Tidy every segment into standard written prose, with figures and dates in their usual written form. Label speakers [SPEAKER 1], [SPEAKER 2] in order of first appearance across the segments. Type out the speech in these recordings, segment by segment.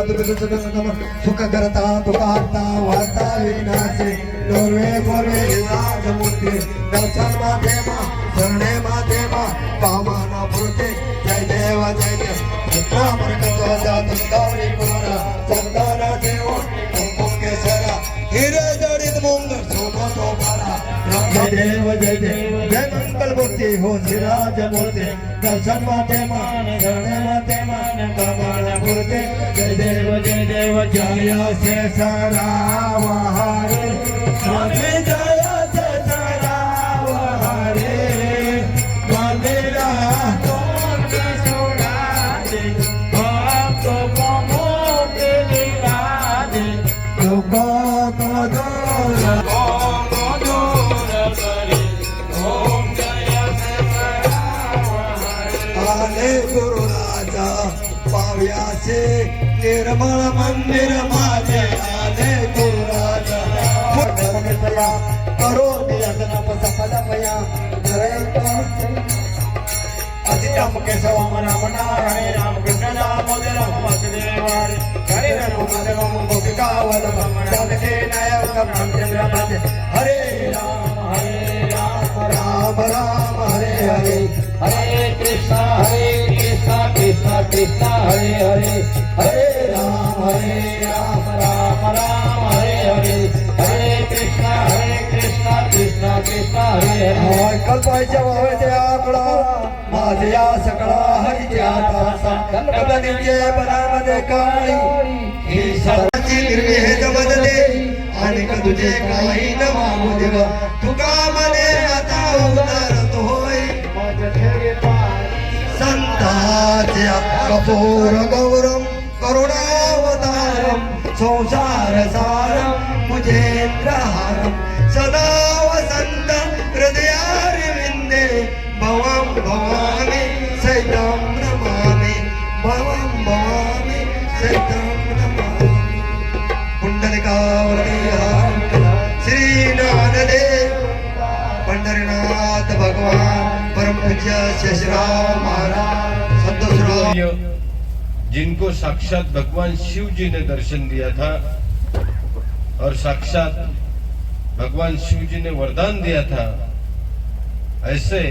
[SPEAKER 1] दुर्गम सुख करता दुखारता वार्ता विघ्नाचे नोरवे गोरवे राजमूर्ती दर्शन माते मा शरणे माते मा पावना पुरते जय देव चंद्रा मरकत्वाचा दुर्गावरी कुमारा चंदना देव केसरा हिरे जडित मुंग सोबतो पारा जय देव जय मंगल मूर्ती हो सिराज मूर्ती दर्शन माते मान शरणे माते मान पावना पुरते जय देव जय से सराव हरे स्वामी जय से सराव हरे मंदिरा गुरुराजा पाव्याचे निर्मळ मंदिर माझे आले गुरुराजा करो सफलमया अतितम केशव राम नारायण राम कृष्ण दामोदर वासुदेवाय हरे राम माधवम गोपिका वल्लभम राधे नायकम रामचंद्र हरे राम राम राम हरे हरे हरे कृष्णा कृष्णा कृष्णा हरे हरे हरे राम राम राम हरे हरे हरे कृष्णा कृष्णा कृष्णा हरे हरे कल्पायच्या भावे आकडा माझ्या सकळा हरिच्या दासा कल्पनेचे बनामध्ये काळी ही सदाची निर्वेद बदले आणि तुझे काही न मागू देव तुका मने आता उदारत होय संताच्या कपूर गौरम करुणावतारम संसार सारम मुजेंद्रहारम सदा वसंत हृदयारविंदे भवं भवामि सैतं नमामि भवं भवामि सैतं नमामि पुंडलिकावली श्री ज्ञानदेव पंढरीनाथ भगवान परम पूज्य शेषराव महाराज संतोषराव
[SPEAKER 2] जिनको साक्षात भगवान शिव जी ने दर्शन दिया था और साक्षात भगवान शिव जी ने वरदान दिया था, ऐसे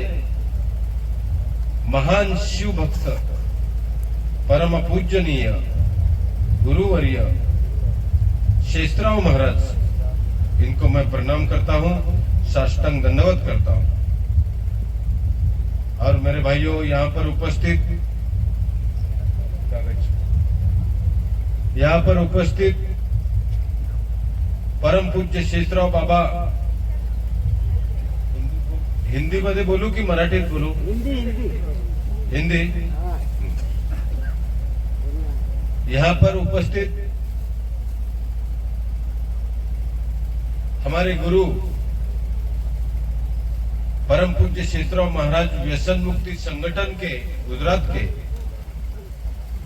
[SPEAKER 2] महान शिव भक्त परम पूजनीय गुरुवर्य शेषराव महाराज, इनको मैं प्रणाम करता हूं, साष्टांग दंडवत करता हूं। और मेरे भाइयों, यहाँ पर उपस्थित परम पूज्य शेषराव बाबा, हिंदी मध्ये बोलू की मराठीत बोलू? हिंदी। यहाँ पर उपस्थित हमारे गुरु परम पूज्य शेषराव महाराज व्यसन मुक्ति संगठन के गुजरात के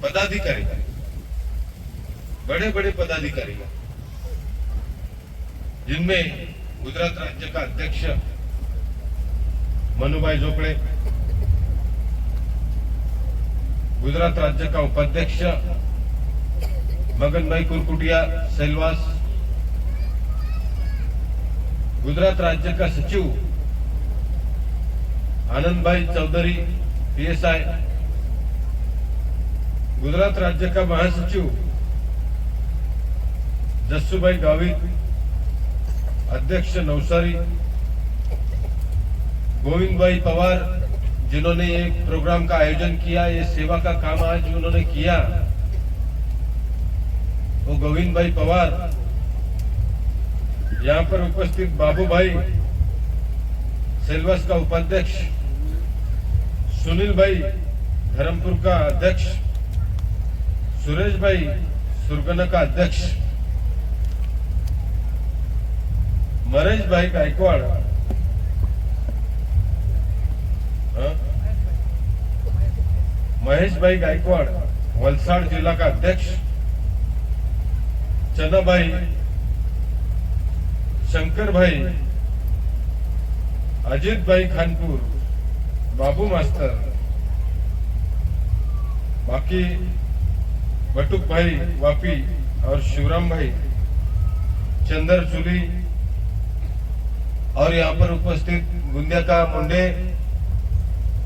[SPEAKER 2] पदाधिकारी, बड़े बड़े पदाधिकारी, जिनमें गुजरात राज्य का अध्यक्ष मनुभाई जोपड़े, गुजरात राज्य का उपाध्यक्ष मगन भाई कुरकुटिया सेलवास, गुजरात राज्य का सचिव आनंद भाई चौधरी पीएसआई, गुजरात राज्य का महासचिव जस्सूभाई गावित, अध्यक्ष नवसारी गोविंद भाई पवार, जिन्होंने ये प्रोग्राम का आयोजन किया, ये सेवा का काम आज उन्होंने किया, वो गोविंद भाई पवार। यहाँ पर उपस्थित बाबू भाई सेल्वस का उपाध्यक्ष, सुनील भाई धर्मपुर का अध्यक्ष, सुरेश भाई सुरगना का अध्यक्ष, महेश भाई गायकवाड़, महेश भाई गायकवाड़ वलसाड जिला का अध्यक्ष, चना भाई, शंकर भाई, अजित भाई खानपुर, बाबू मास्टर, बाकी बटुक भाई वापी और शिवराम भाई चंदर चुली और यहाँ पर उपस्थित गुंदिया का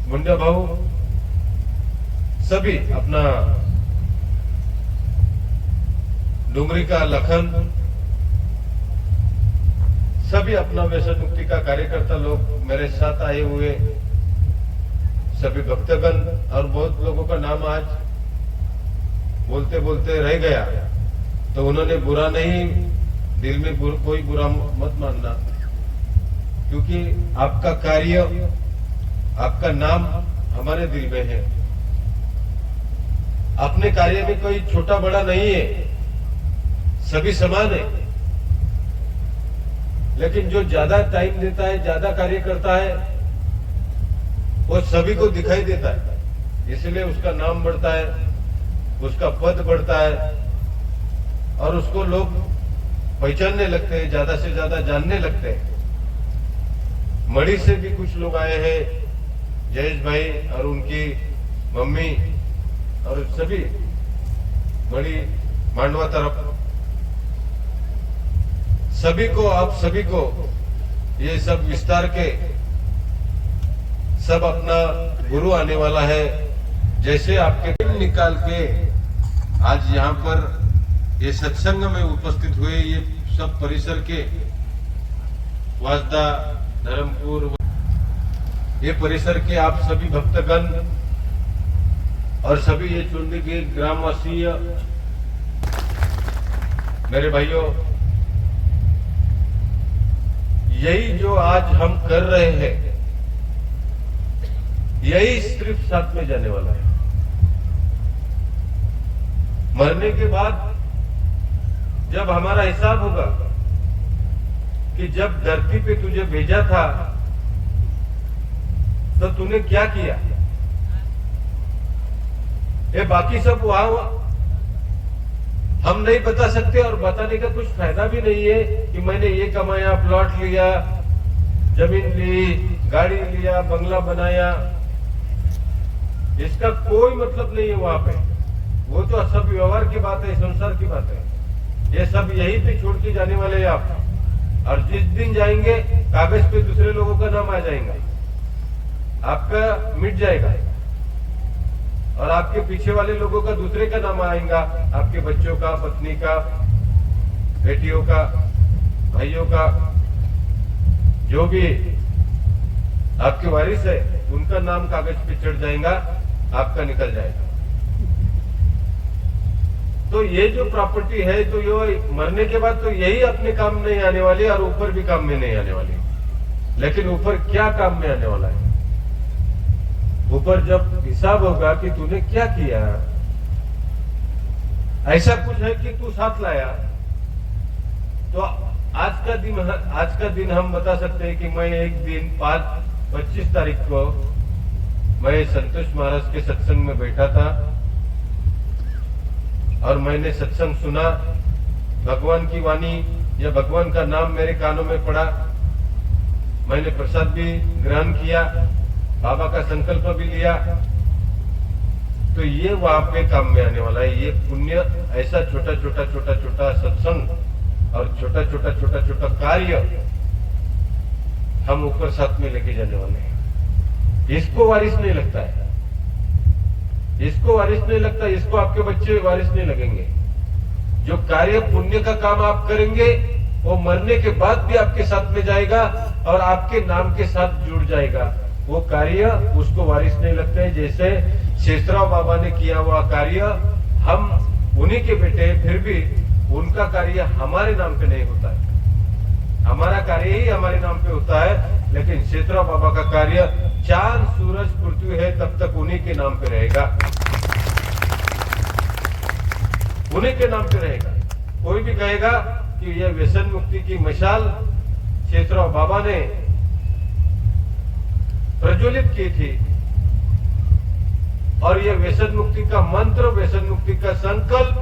[SPEAKER 2] मुंडा भाऊ सभी अपना डुंगरी का लखन सभी अपना व्यसन मुक्ति का कार्यकर्ता लोग मेरे साथ आए हुए सभी भक्तगण और बहुत लोगों का नाम आज बोलते बोलते रह गया तो उन्होंने बुरा नहीं, दिल में कोई बुरा मत मानना, क्योंकि आपका कार्य आपका नाम हमारे दिल में है। अपने कार्य में कोई छोटा बड़ा नहीं है, सभी समान है। लेकिन जो ज्यादा टाइम देता है, ज्यादा कार्य करता है, वो सभी को दिखाई देता है, इसलिए उसका नाम बढ़ता है, उसका पद बढ़ता है और उसको लोग पहचानने लगते हैं, ज्यादा से ज्यादा जानने लगते हैं। मड़ी से भी कुछ लोग आए हैं, जयेश भाई और उनकी मम्मी और सभी मड़ी मांडवा तरफ सभी को, आप सभी को ये सब विस्तार के सब अपना गुरु आने वाला है। जैसे आपके दिन निकाल के आज यहाँ पर ये सत्संग में उपस्थित हुए ये सब परिसर के वासदा धर्मपुर ये परिसर के आप सभी भक्तगण और सभी ये चुंडी के ग्रामवासी मेरे भाइयों, यही जो आज हम कर रहे हैं यही सिर्फ साथ में जाने वाला है। मरने के बाद जब हमारा हिसाब होगा कि जब धरती पे तुझे भेजा था तो तूने क्या किया, ये बाकी सब वहां हम नहीं बता सकते और बताने का कुछ फायदा भी नहीं है कि मैंने ये कमाया, प्लॉट लिया, जमीन ली, गाड़ी लिया, बंगला बनाया, इसका कोई मतलब नहीं है वहां पे। वो तो सब व्यवहार की बात है, संसार की बात है। ये सब यहीं पे छोड़ के जाने वाले हैं आप। और जिस दिन जाएंगे कागज पे दूसरे लोगों का नाम आ जाएगा, आपका मिट जाएगा और आपके पीछे वाले लोगों का दूसरे का नाम आएगा, आपके बच्चों का, पत्नी का, बेटियों का, भाइयों का, जो भी आपके वारिस है उनका नाम कागज पे चढ़ जाएगा, आपका निकल जाएगा। तो ये जो प्रॉपर्टी है तो ये मरने के बाद तो यही अपने काम नहीं आने वाली और ऊपर भी काम में नहीं आने वाली। लेकिन ऊपर क्या काम में आने वाला है? ऊपर जब हिसाब होगा कि तूने क्या किया, ऐसा कुछ है कि तू साथ लाया, तो आज का दिन हम बता सकते हैं कि मैं एक दिन 25 तारीख को मैं संतोष महाराज के सत्संग में बैठा था और मैंने सत्संग सुना, भगवान की वाणी या भगवान का नाम मेरे कानों में पड़ा, मैंने प्रसाद भी ग्रहण किया, बाबा का संकल्प भी लिया। तो ये वहां पे काम में आने वाला है। ये पुण्य ऐसा छोटा छोटा सत्संग और छोटा छोटा कार्य हम ऊपर साथ में लेके जाने वाले हैं। इसको वारिस नहीं लगता है, इसको वारिस नहीं लगता, इसको आपके बच्चे वारिस नहीं लगेंगे। जो कार्य पुण्य का काम आप करेंगे वो मरने के बाद भी आपके साथ में जाएगा और आपके नाम के साथ जुड़ जाएगा। वो कार्य उसको वारिस नहीं लगते हैं। जैसे शेषराव बाबा ने किया हुआ कार्य, हम उन्हीं के बेटे, फिर भी उनका कार्य हमारे नाम पे नहीं होता है, हमारा कार्य ही हमारे नाम पे होता है। लेकिन शेषराव बाबा का कार्य चांद सूरज पृथ्वी है तब तक उन्हीं के नाम पे रहेगा, उन्हीं के नाम पे रहेगा। कोई भी कहेगा कि यह व्यसन मुक्ति की मशाल शेषराव बाबा ने प्रज्वलित की थी और यह व्यसन मुक्ति का मंत्र, व्यसन मुक्ति का संकल्प,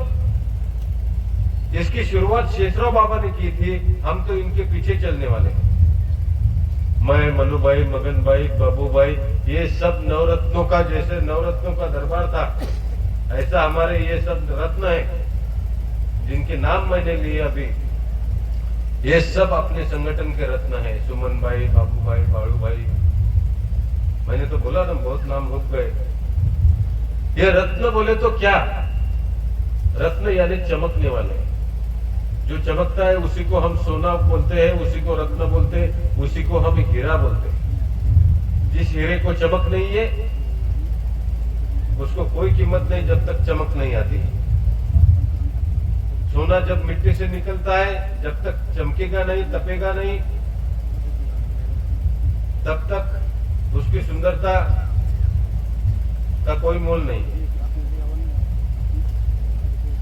[SPEAKER 2] इसकी शुरुआत शेषराव बाबा ने की थी। हम तो इनके पीछे चलने वाले हैं। मैं, मनु भाई, मगन भाई, बाबू भाई, ये सब नवरत्नों का, जैसे नवरत्नों का दरबार था, ऐसा हमारे ये सब रत्न है जिनके नाम मैंने लिए अभी, ये सब अपने संगठन के रत्न है। सुमन भाई, बाबू भाई, बाड़ू भाई, मैंने तो बोला ना बहुत नाम हो गए। ये रत्न बोले तो क्या, रत्न यानी चमकने वाले। जो चमकता है उसी को हम सोना बोलते हैं, उसी को रत्न बोलते हैं, उसी को हम हीरा बोलते हैं। जिस हीरे को चमक नहीं है उसको कोई कीमत नहीं जब तक चमक नहीं आती। सोना जब मिट्टी से निकलता है, जब तक चमकेगा नहीं, तपेगा नहीं, तब तक उसकी सुंदरता का कोई मोल नहीं।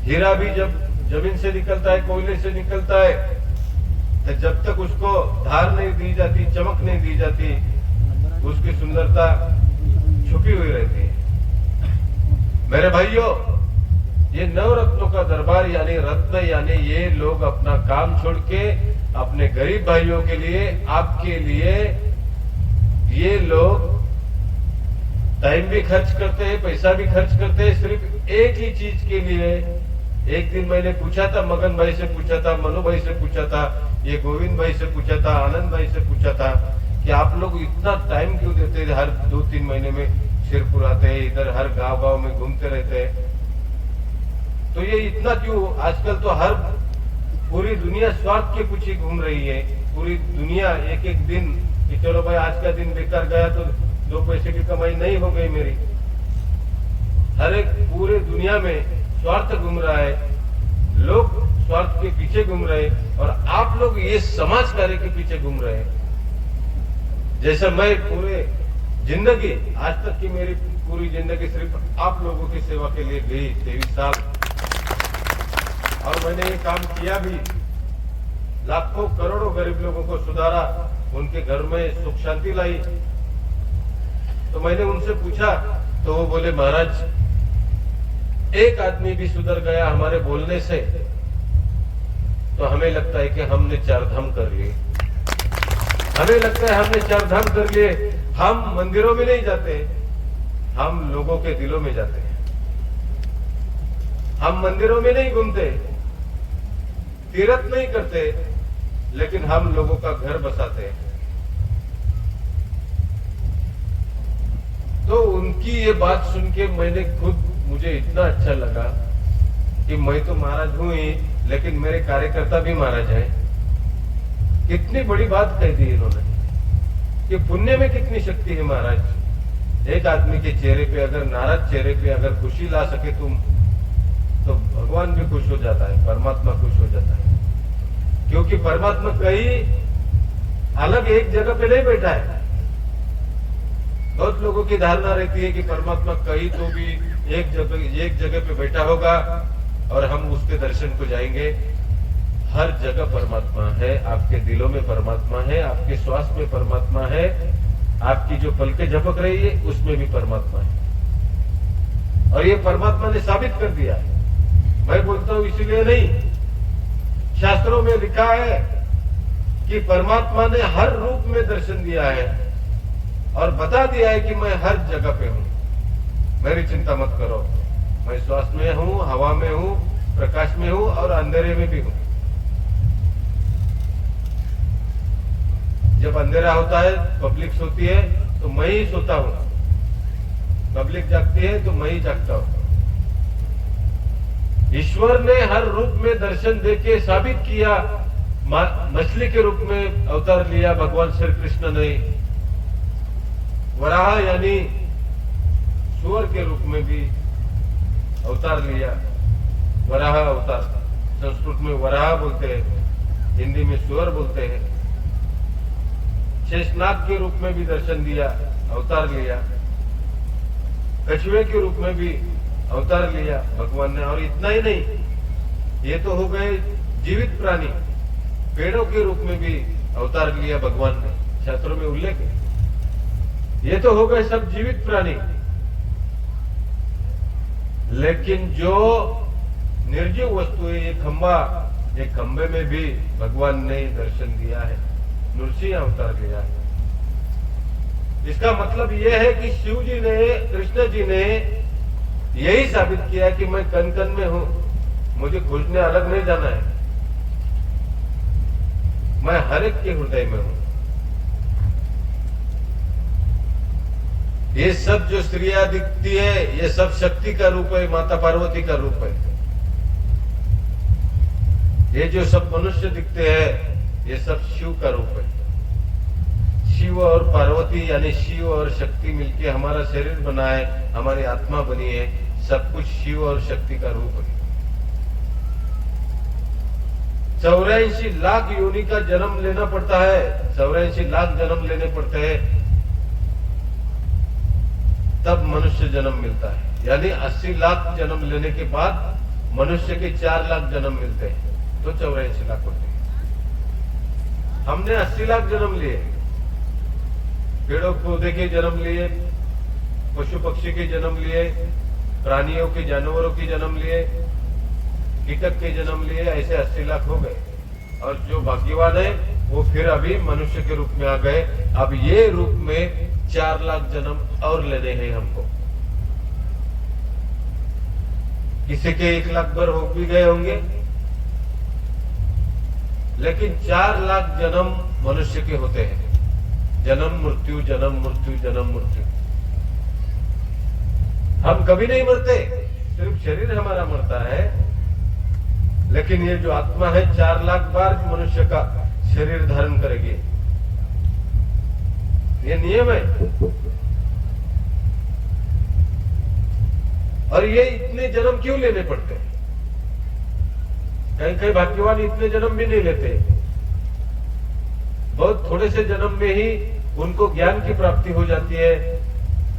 [SPEAKER 2] हीरा भी जब जमीन से निकलता है, कोयले से निकलता है, तो जब तक उसको धार नहीं दी जाती, चमक नहीं दी जाती, उसकी सुंदरता छुपी हुई रहती है। मेरे भाइयों, ये नवरत्नों का दरबार यानी रत्न, यानी ये लोग अपना काम छोड़ के अपने गरीब भाइयों के लिए, आपके लिए, ये लोग टाइम भी खर्च करते हैं, पैसा भी खर्च करते हैं, सिर्फ एक ही चीज के लिए। एक दिन मैंने पूछा था, मगन भाई से पूछा था, मनु भाई से पूछा था, ये गोविंद भाई से पूछा था, आनंद भाई से पूछा था कि आप लोग इतना टाइम क्यों देते हैं? हर 2-3 महीने में सिरपुर आते हैं, इधर हर गांव में घूमते रहते हैं, तो ये इतना क्यों? आजकल तो हर पूरी दुनिया स्वार्थ के पीछे घूम रही है। पूरी दुनिया एक एक दिन कि चलो भाई आज का दिन बेकार गया तो 2 पैसे की कमाई नहीं हो गई मेरी। हर एक पूरे दुनिया में स्वार्थ घूम रहा है, लोग स्वार्थ के पीछे घूम रहे हैं, और आप लोग ये समाज कार्य के पीछे घूम रहे हैं। जैसे मैं पूरे जिंदगी, आज तक की मेरी पूरी जिंदगी सिर्फ आप लोगों की सेवा के लिए गई, 23 साल, और मैंने ये काम किया भी। लाखों करोड़ों गरीब लोगों को सुधारा, उनके घर में सुख शांति लाई। तो मैंने उनसे पूछा तो वो बोले, महाराज एक आदमी भी सुधर गया हमारे बोलने से तो हमें लगता है कि हमने 4 धाम कर लिए। हमें लगता है हमने 4 धाम कर लिए। हम मंदिरों में नहीं जाते, हम लोगों के दिलों में जाते हैं। हम मंदिरों में नहीं घूमते, तीर्थ नहीं करते, लेकिन हम लोगों का घर बसाते हैं। तो उनकी ये बात सुन के मैंने खुद, मुझे इतना अच्छा लगा कि मैं तो महाराज हूं ही, लेकिन मेरे कार्यकर्ता भी महाराज हैं। कितनी बड़ी बात कह दी इन्होंने कि पुण्य में कितनी शक्ति है महाराज। एक आदमी के चेहरे पे अगर, नाराज चेहरे पे अगर खुशी ला सके तुम, तो भगवान भी खुश हो जाता है, परमात्मा खुश हो जाता है। क्योंकि परमात्मा कहीं अलग एक जगह पे नहीं बैठा है। बहुत लोगों की धारणा रहती है कि परमात्मा कहीं तो भी एक जगह पे बैठा होगा और हम उसके दर्शन को जाएंगे। हर जगह परमात्मा है, आपके दिलों में परमात्मा है, आपके श्वास में परमात्मा है, आपकी जो पलकें झपक रही है उसमें भी परमात्मा है। और ये परमात्मा ने साबित कर दिया है। मैं बोलता हूं इसीलिए नहीं, शास्त्रों में लिखा है कि परमात्मा ने हर रूप में दर्शन दिया है और बता दिया है कि मैं हर जगह पे हूं, मेरी चिंता मत करो। मैं श्वास में हूं, हवा में हूं, प्रकाश में हूं और अंधेरे में भी हूं। जब अंधेरा होता है, पब्लिक सोती है तो मैं ही सोता हूं, पब्लिक जागती है तो मैं ही जागता हूं। ईश्वर ने हर रूप में दर्शन देके साबित किया। मछली के रूप में अवतार लिया भगवान श्री कृष्ण ने, वराह यानी सुअर के रूप में भी अवतार लिया, वराह अवतार। संस्कृत में वराह बोलते हैं, हिंदी में सुअर बोलते हैं। शेषनाग के रूप में भी दर्शन दिया, अवतार लिया। कछुए के रूप में भी अवतार लिया भगवान ने। और इतना ही नहीं, ये तो हो गए जीवित प्राणी। पेड़ों के रूप में भी अवतार लिया भगवान ने, शास्त्रों में उल्लेख है। ये तो हो गए सब जीवित प्राणी, लेकिन जो निर्जीव वस्तु है, ये खंबा, ये खंबे में भी भगवान ने दर्शन दिया है, नृसिंह अवतार लिया है। इसका मतलब यह है कि शिव जी ने, कृष्ण जी ने यही साबित किया कि मैं कण कण में हूं, मुझे खोजने अलग नहीं जाना है, मैं हर एक के हृदय में हूं। ये सब जो स्त्रियां दिखती है ये सब शक्ति का रूप है, माता पार्वती का रूप है। ये जो सब मनुष्य दिखते हैं ये सब शिव का रूप है। शिव और पार्वती यानी शिव और शक्ति मिलके हमारा शरीर बना है, हमारी आत्मा बनी है, सब कुछ शिव और शक्ति का रूप है। 84 लाख योनि का जन्म लेना पड़ता है, 84 लाख जन्म लेने पड़ते हैं, तब मनुष्य जन्म मिलता है। यानी 80 लाख जन्म लेने के बाद मनुष्य के 4 लाख जन्म मिलते हैं, तो 84 लाख होते हैं। हमने 80 लाख जन्म लिए, पेड़ों पौधे के जन्म लिए, पशु पक्षी के जन्म लिए, प्राणियों के जानवरों के जन्म लिए, कीटक के जन्म लिए, ऐसे 80 लाख हो गए। और जो भाग्यवान है वो फिर अभी मनुष्य के रूप में आ गए। अब ये रूप में 4 लाख जन्म और लेने हैं हमको। किसी के 1 लाख भर हो भी गए होंगे, लेकिन 4 लाख जन्म मनुष्य के होते हैं। जन्म मृत्यु, जन्म मृत्यु, जन्म मृत्यु। हम कभी नहीं मरते, सिर्फ शरीर हमारा मरता है, लेकिन ये जो आत्मा है 4 लाख बार मनुष्य का शरीर धारण करेगी। ये नियम है। और ये इतने जन्म क्यों लेने पड़ते हैं? कहीं कहीं भाग्यवान इतने जन्म भी नहीं लेते, बहुत थोड़े से जन्म में ही उनको ज्ञान की प्राप्ति हो जाती है,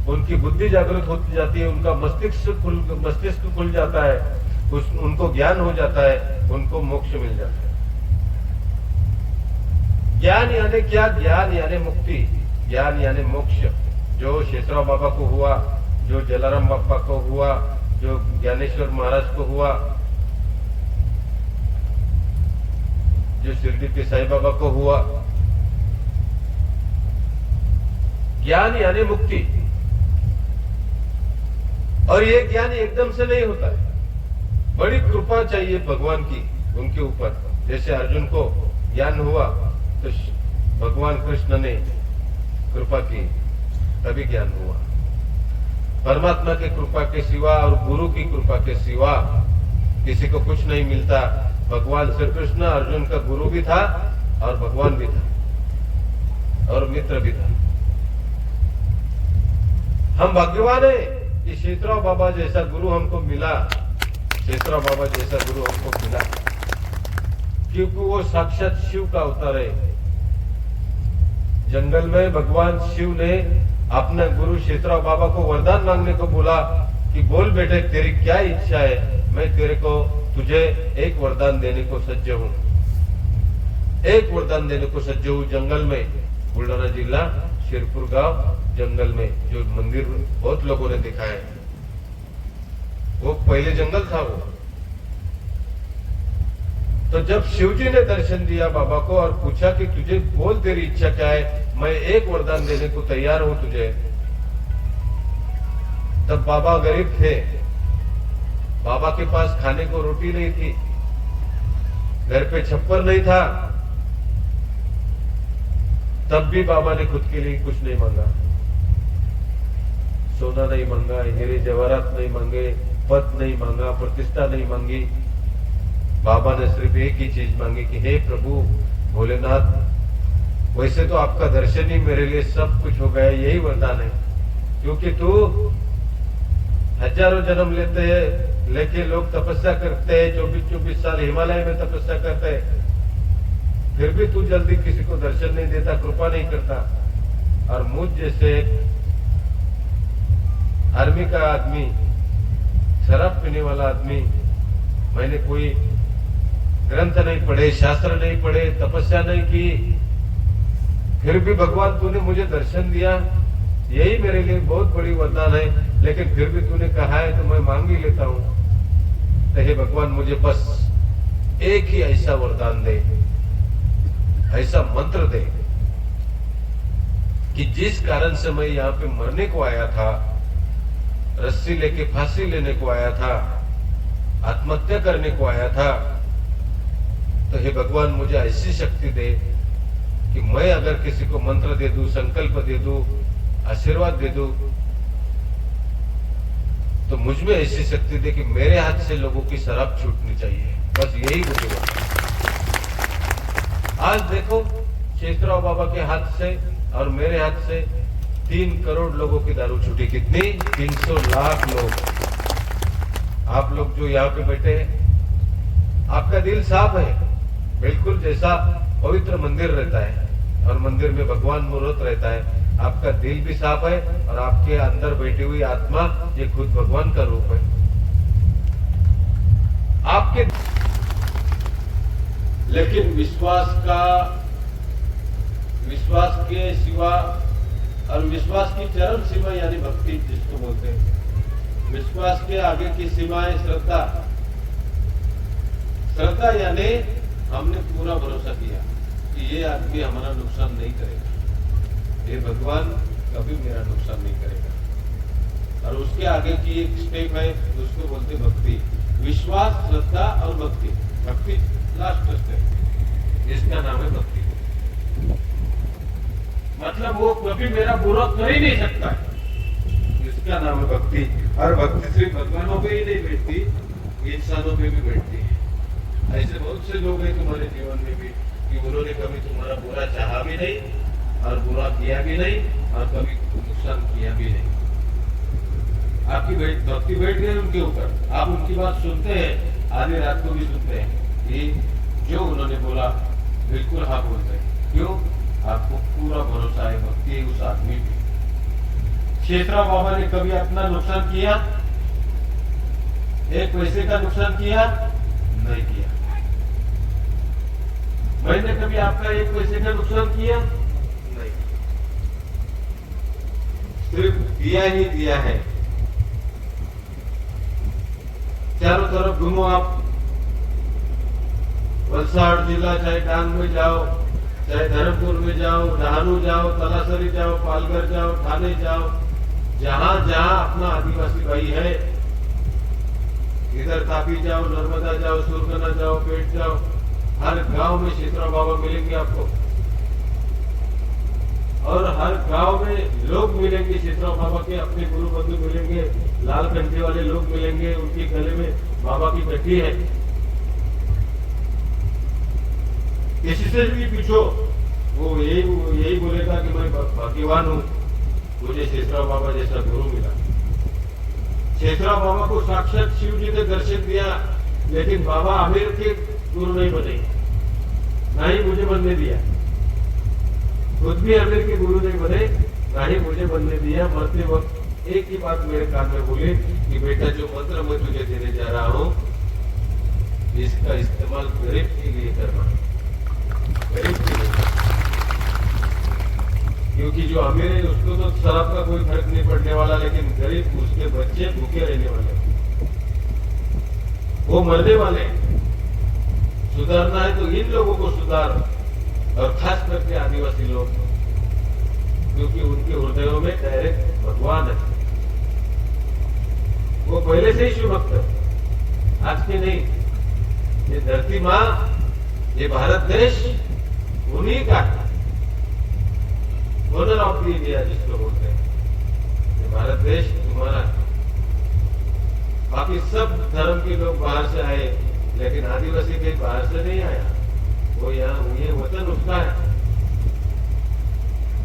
[SPEAKER 2] उनकी बुद्धि जागृत होती जाती है, उनका मस्तिष्क खुल जाता है, उनको ज्ञान हो जाता है, उनको मोक्ष मिल जाता है। ज्ञान यानी क्या? ज्ञान यानी मुक्ति, ज्ञान यानी मोक्ष। जो शेषराव बाबा को हुआ, जो जलाराम बापा को हुआ, जो ज्ञानेश्वर महाराज को हुआ, जो शिरडी के साईं बाबा को हुआ, ज्ञान यानी मुक्ति। और ये ज्ञान एकदम से नहीं होता है, बड़ी कृपा चाहिए भगवान की उनके ऊपर। जैसे अर्जुन को ज्ञान हुआ तो भगवान कृष्ण ने कृपा की, तभी ज्ञान हुआ। परमात्मा की कृपा के सिवा और गुरु की कृपा के सिवा किसी को कुछ नहीं मिलता। भगवान श्री कृष्ण अर्जुन का गुरु भी था और भगवान भी था और मित्र भी था। हम भाग्यवान है कि शेषराव बाबा जैसा गुरु हमको मिला, शेषराव बाबा जैसा गुरु हमको मिला, क्योंकि वो साक्षात शिव का अवतार है। जंगल में भगवान शिव ने अपना गुरु शेषराव बाबा को वरदान मांगने को बोला कि बोल बेटे तेरी क्या इच्छा है, मैं तेरे को तुझे एक वरदान देने को सज्ज हूं, एक वरदान देने को सज्ज हूं। जंगल में, बुलढाणा जिला शिरपूर गांव जंगल में जो मंदिर बहुत लोगों ने देखा है, वो पहले जंगल था वो। तो जब शिवजी ने दर्शन दिया बाबा को और पूछा कि तुझे बोल तेरी इच्छा क्या है, मैं एक वरदान देने को तैयार हूं तुझे। तब बाबा गरीब थे, बाबा के पास खाने को रोटी नहीं थी, घर पे छप्पर नहीं था, तब भी बाबा ने खुद के लिए कुछ नहीं मांगा। सोना नहीं मांगा, हीरे जवाहरात नहीं मांगे, पद नहीं मांगा, प्रतिष्ठा नहीं मांगी। बाबा ने सिर्फ एक ही चीज मांगी कि हे प्रभु भोलेनाथ, वैसे तो आपका दर्शन ही मेरे लिए सब कुछ हो गया, यही वरदान है। क्योंकि तू हजारों जन्म लेते हैं, लेके लोग तपस्या करते हैं, 24-24 साल हिमालय में तपस्या करते हैं, फिर भी तू जल्दी किसी को दर्शन नहीं देता, कृपा नहीं करता। और मुझ जैसे आर्मी का आदमी, शराब पीने वाला आदमी, मैंने कोई ग्रंथ नहीं पढ़े, शास्त्र नहीं पढ़े, तपस्या नहीं की, फिर भी भगवान तूने मुझे दर्शन दिया, यही मेरे लिए बहुत बड़ी वरदान है। लेकिन फिर भी तूने कहा है तो मैं मांग ही लेता हूं। तो हे भगवान मुझे बस एक ही ऐसा वरदान दे, ऐसा मंत्र दे कि जिस कारण से मैं यहाँ पे मरने को आया था, रस्सी लेके फांसी लेने को आया था, आत्महत्या करने को आया था, तो हे भगवान मुझे ऐसी शक्ति दे कि मैं अगर किसी को मंत्र दे दूं, संकल्प दे दूं, आशीर्वाद दे दूं, तो मुझ में ऐसी शक्ति दे कि मेरे हाथ से लोगों की शराब छूटनी चाहिए। बस यही मुझे बोलना। आज देखो शेषराव बाबा के हाथ से और मेरे हाथ से 3 करोड़ लोगों की दारू छूटी। कितनी? 300 लाख लोग। आप लोग जो यहाँ पे बैठे हैं, आपका दिल साफ है, बिल्कुल जैसा पवित्र मंदिर रहता है और मंदिर में भगवान मूर्त रहता है, आपका दिल भी साफ है और आपके अंदर बैठी हुई आत्मा ये खुद भगवान का रूप है। आपके लेकिन विश्वास के सिवा और विश्वास की चरम सीमा यानी भक्ति जिसको बोलते हैं, विश्वास के आगे की सीमा है श्रद्धा। श्रद्धा यानी हमने पूरा भरोसा किया कि ये आदमी हमारा नुकसान नहीं करेगा, ये भगवान कभी मेरा नुकसान नहीं करेगा। और उसके आगे की एक स्टेप है, उसको बोलते भक्ति। विश्वास, श्रद्धा और भक्ति। भक्ति लास्ट स्टेप, इसका नाम है भक्ति। मतलब वो कभी मेरा बुरा कर ही नहीं सकता, इसका नाम है भक्ति। और भक्ति सिर्फ भगवानों पे ही नहीं बैठती, इंसानों पे भी बैठती है। ऐसे बहुत से लोग हैं तुम्हारे जीवन में भी कि उन्होंने कभी तुम्हारा बुरा चाहा भी नहीं और बुरा किया भी नहीं और कभी नुकसान किया भी नहीं। आपकी भक्ति बैठ गई उनके ऊपर, आप उनकी बात सुनते हैं, आधी रात को भी सुनते हैं कि जो उन्होंने बोला बिल्कुल हाँ बोलते हैं। क्यों? आपको पूरा भरोसा है, भक्ति है उस आदमी पे। शेषराव बाबा ने कभी अपना नुकसान किया? एक पैसे का नुकसान किया? नहीं किया। मैंने कभी आपका एक पैसे का नुकसान किया? नहीं। सिर्फ दिया ही दिया है। चारों तरफ घूमो आप, वलसाड़ जिला, चाहे डांग में जाओ, चाहे धर्मपुर में जाओ, नाहनू जाओ, तलासरी जाओ, पालघर जाओ, ठाणे जाओ, जहां जहां अपना आदिवासी भाई है, इधर तापी जाओ, नर्मदा जाओ, सुरगना जाओ, पेट जाओ, हर गांव में शेषराव बाबा मिलेंगे आपको। और हर गांव में लोग मिलेंगे शेषराव बाबा के, अपने गुरु बंधु मिलेंगे, लाल कंठे वाले लोग मिलेंगे, उनके गले में बाबा की गड्डी है। किसी से भी पूछो, वो यही बोलेगा कि मैं भाग्यवान हूं, मुझे शेषराव बाबा जैसा गुरु मिला। शेषराव बाबा को साक्षात शिव जी ने दर्शन दिया, लेकिन बाबा आमिर के गुरु नहीं बने, ना ही मुझे बनने दिया। खुद भी आमिर के गुरु नहीं बने, ना ही मुझे बनने दिया। मरते वक्त एक ही बात मेरे कान में बोले कि बेटा जो मंत्र मैं तुझे देने जा रहा हूं, इसका इस्तेमाल गरीब के लिए करना, गरीब के लिए। क्योंकि जो अमीर है उसको तो शराब का कोई फर्क नहीं पड़ने वाला, लेकिन गरीब, उसके बच्चे भूखे रहने वाले, वो मरने वाले। सुधारना है तो इन लोगों को सुधार, और खास करके आदिवासी लोग, क्योंकि उनके हृदयों में डायरेक्ट भगवान है। वो पहले से ही शिव भक्त है, आज के नहीं। ये धरती माँ, ये भारत देश उन्हीं का, ओनर ऑफ द इंडिया जिसको बोलते हैं, ये भारत देश तुम्हारा। बाकी सब धर्म के लोग बाहर से आए, लेकिन आदिवासी के बाहर से नहीं आया। वो यहाँ, ये वतन उसका है,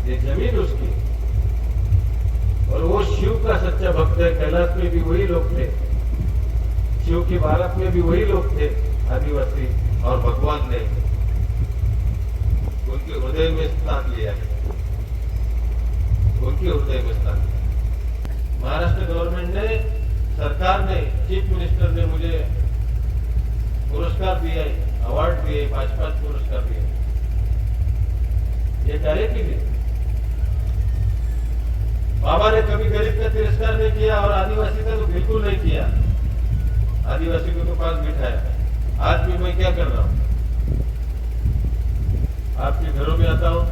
[SPEAKER 2] ये जमीन उसकी। और वो शिव का सच्चा भक्त है। कैलाश में भी वही लोग थे, शिव की भारत में भी वही लोग थे, आदिवासी। और भगवान ने उनके हृदय में स्थान लिया है, उनके हृदय में स्थान लिया। महाराष्ट्र गवर्नमेंट ने, सरकार ने, चीफ मिनिस्टर ने मुझे पुरस्कार दिए, अवार्ड दिए, 5-5 पुरस्कार दिए। ये डायरेक्टली दिए। बाबा ने कभी गरीब का तिरस्कार नहीं किया और आदिवासी का तो बिल्कुल नहीं किया। आदिवासी को तो पास बिठाया। आज भी मैं क्या कर रहा हूँ, आपके घरों में आता हूँ,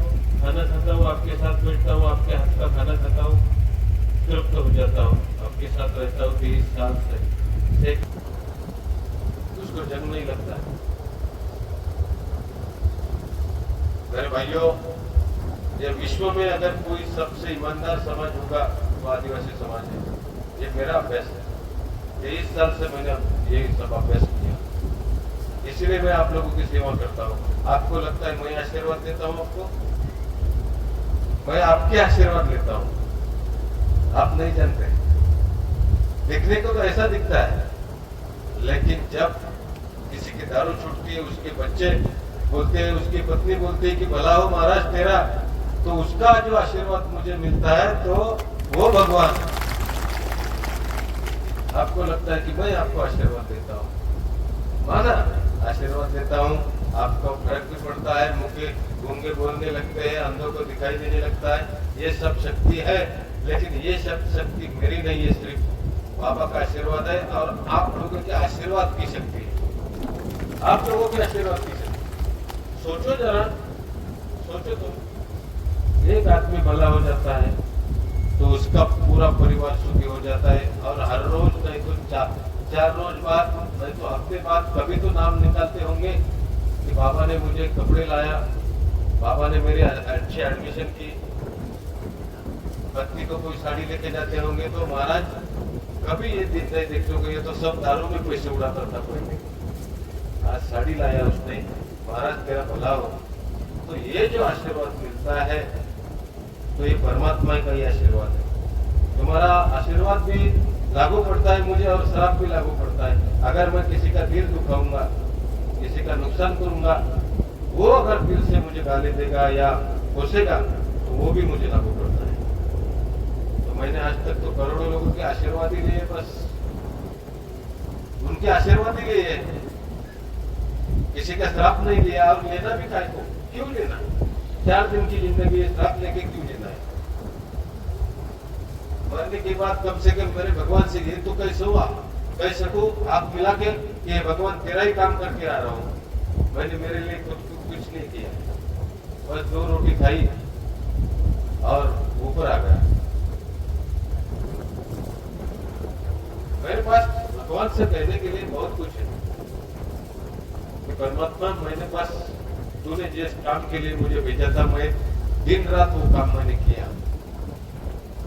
[SPEAKER 2] खाना खाता हूँ, आपके साथ बैठता हूँ, आपके हाथ का खाना खाता हूँ, तृप्त हो जाता हूँ। के साथ रहता हूँ 23 साल से, उसको जंग नहीं लगता है। मेरे भाइयों, ये विश्व में अगर कोई सबसे ईमानदार समाज होगा वो आदिवासी समाज है। ये मेरा अभ्यास है, 23 साल से मैंने ये सब अभ्यास किया, इसीलिए मैं आप लोगों की सेवा करता हूँ। आपको लगता है मैं आशीर्वाद देता हूँ आपको, मैं आपके आशीर्वाद लेता हूँ, आप नहीं जानते। दिखने को तो ऐसा दिखता है, लेकिन जब किसी की दारू छूटती है, उसके बच्चे बोलते हैं, उसकी पत्नी बोलती है कि भला हो महाराज तेरा, तो उसका जो आशीर्वाद मुझे मिलता है तो वो भगवान। आपको लगता है कि मैं आपको आशीर्वाद देता हूँ, माना आशीर्वाद देता हूँ, आपको फर्क भी पड़ता है, मुझे गूंगे बोलने लगते हैं, अंधों को दिखाई देने लगता है, ये सब शक्ति है। लेकिन ये सब शक्ति मेरी नहीं है, सिर्फ बाबा का आशीर्वाद है और आप लोगों के आशीर्वाद की शक्ति है, आप लोगों के आशीर्वाद की शक्ति। सोचो जरा, सोचो तो, एक आदमी भला हो जाता है तो उसका पूरा परिवार सुखी हो जाता है, और हर रोज नहीं तो चार रोज बाद, नहीं तो हफ्ते बाद कभी तो नाम निकालते होंगे कि बाबा ने मुझे कपड़े लाया, बाबा ने मेरी अच्छी एडमिशन की, पत्नी को कोई साड़ी लेके जाते होंगे। तो महाराज कभी ये दिन नहीं देखोगे, ये तो सब दारू में पैसे उड़ाता था पहले, आज साड़ी लाया उसने, महाराज तेरा भला हो। तो ये जो आशीर्वाद मिलता है तो ये परमात्मा का ही आशीर्वाद है। तुम्हारा आशीर्वाद भी लागू पड़ता है मुझे, और श्राप भी लागू पड़ता है। अगर मैं किसी का दिल दुखाऊंगा, किसी का नुकसान करूंगा, वो अगर दिल से मुझे गाली देगा या कोसेगा तो वो भी मुझे लागू पड़ता है। तो मैंने आज तक तो करोड़ों लोगों के आशीर्वाद ही लिए, बस उनके आशीर्वाद ही लिए, किसी का श्राप नहीं लिया। और लेना भी काय को, क्यों लेना? 4 दिन की जिंदगी है, श्राप लेके क्यों लेना है? मरने के बाद कम से कम मेरे भगवान से ये तो कैसे हुआ, कह सकूं आप मिला के कि भगवान तेरा ही काम करके आ रहा हूं, मैंने मेरे लिए कुछ नहीं किया, बस 2 रोटी खाई और ऊपर आ गया। मेरे पास भगवान से कहने के लिए बहुत कुछ है कि परमात्मा, मेरे पास तूने जिस काम के लिए मुझे भेजा था, मैं दिन रात वो काम मैंने किया,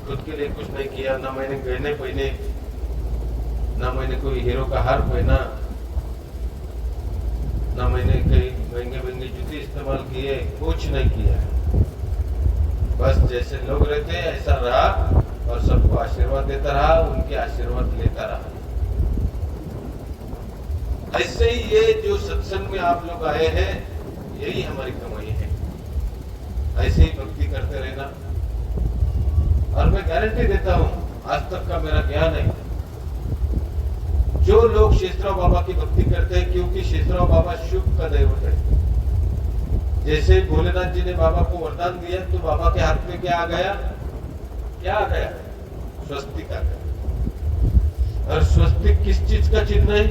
[SPEAKER 2] खुद के लिए कुछ नहीं किया, ना मैंने गहने पहने, ना मैंने कोई हीरो का हार पहना, ना मैंने कई महंगे जूते इस्तेमाल किए, कुछ नहीं किया। बस जैसे लोग रहते हैं ऐसा रहा और सबको आशीर्वाद देता रहा, उनके आशीर्वाद लेता रहा। ऐसे ही ये जो सत्संग में आप लोग आए हैं, यही हमारी कमाई है। ऐसे ही भक्ति करते रहना, और मैं गारंटी देता हूं, आज तक का मेरा ज्ञान है, जो लोग शेषराव बाबा की भक्ति करते हैं, क्योंकि शेषराव बाबा शुभ का दैवत है। जैसे भोलेनाथ जी ने बाबा को वरदान दिया, तो बाबा के हाथ में क्या आ गया? क्या आ गया? स्वस्तिक आ गया। और स्वस्तिक किस चीज का चिन्ह है?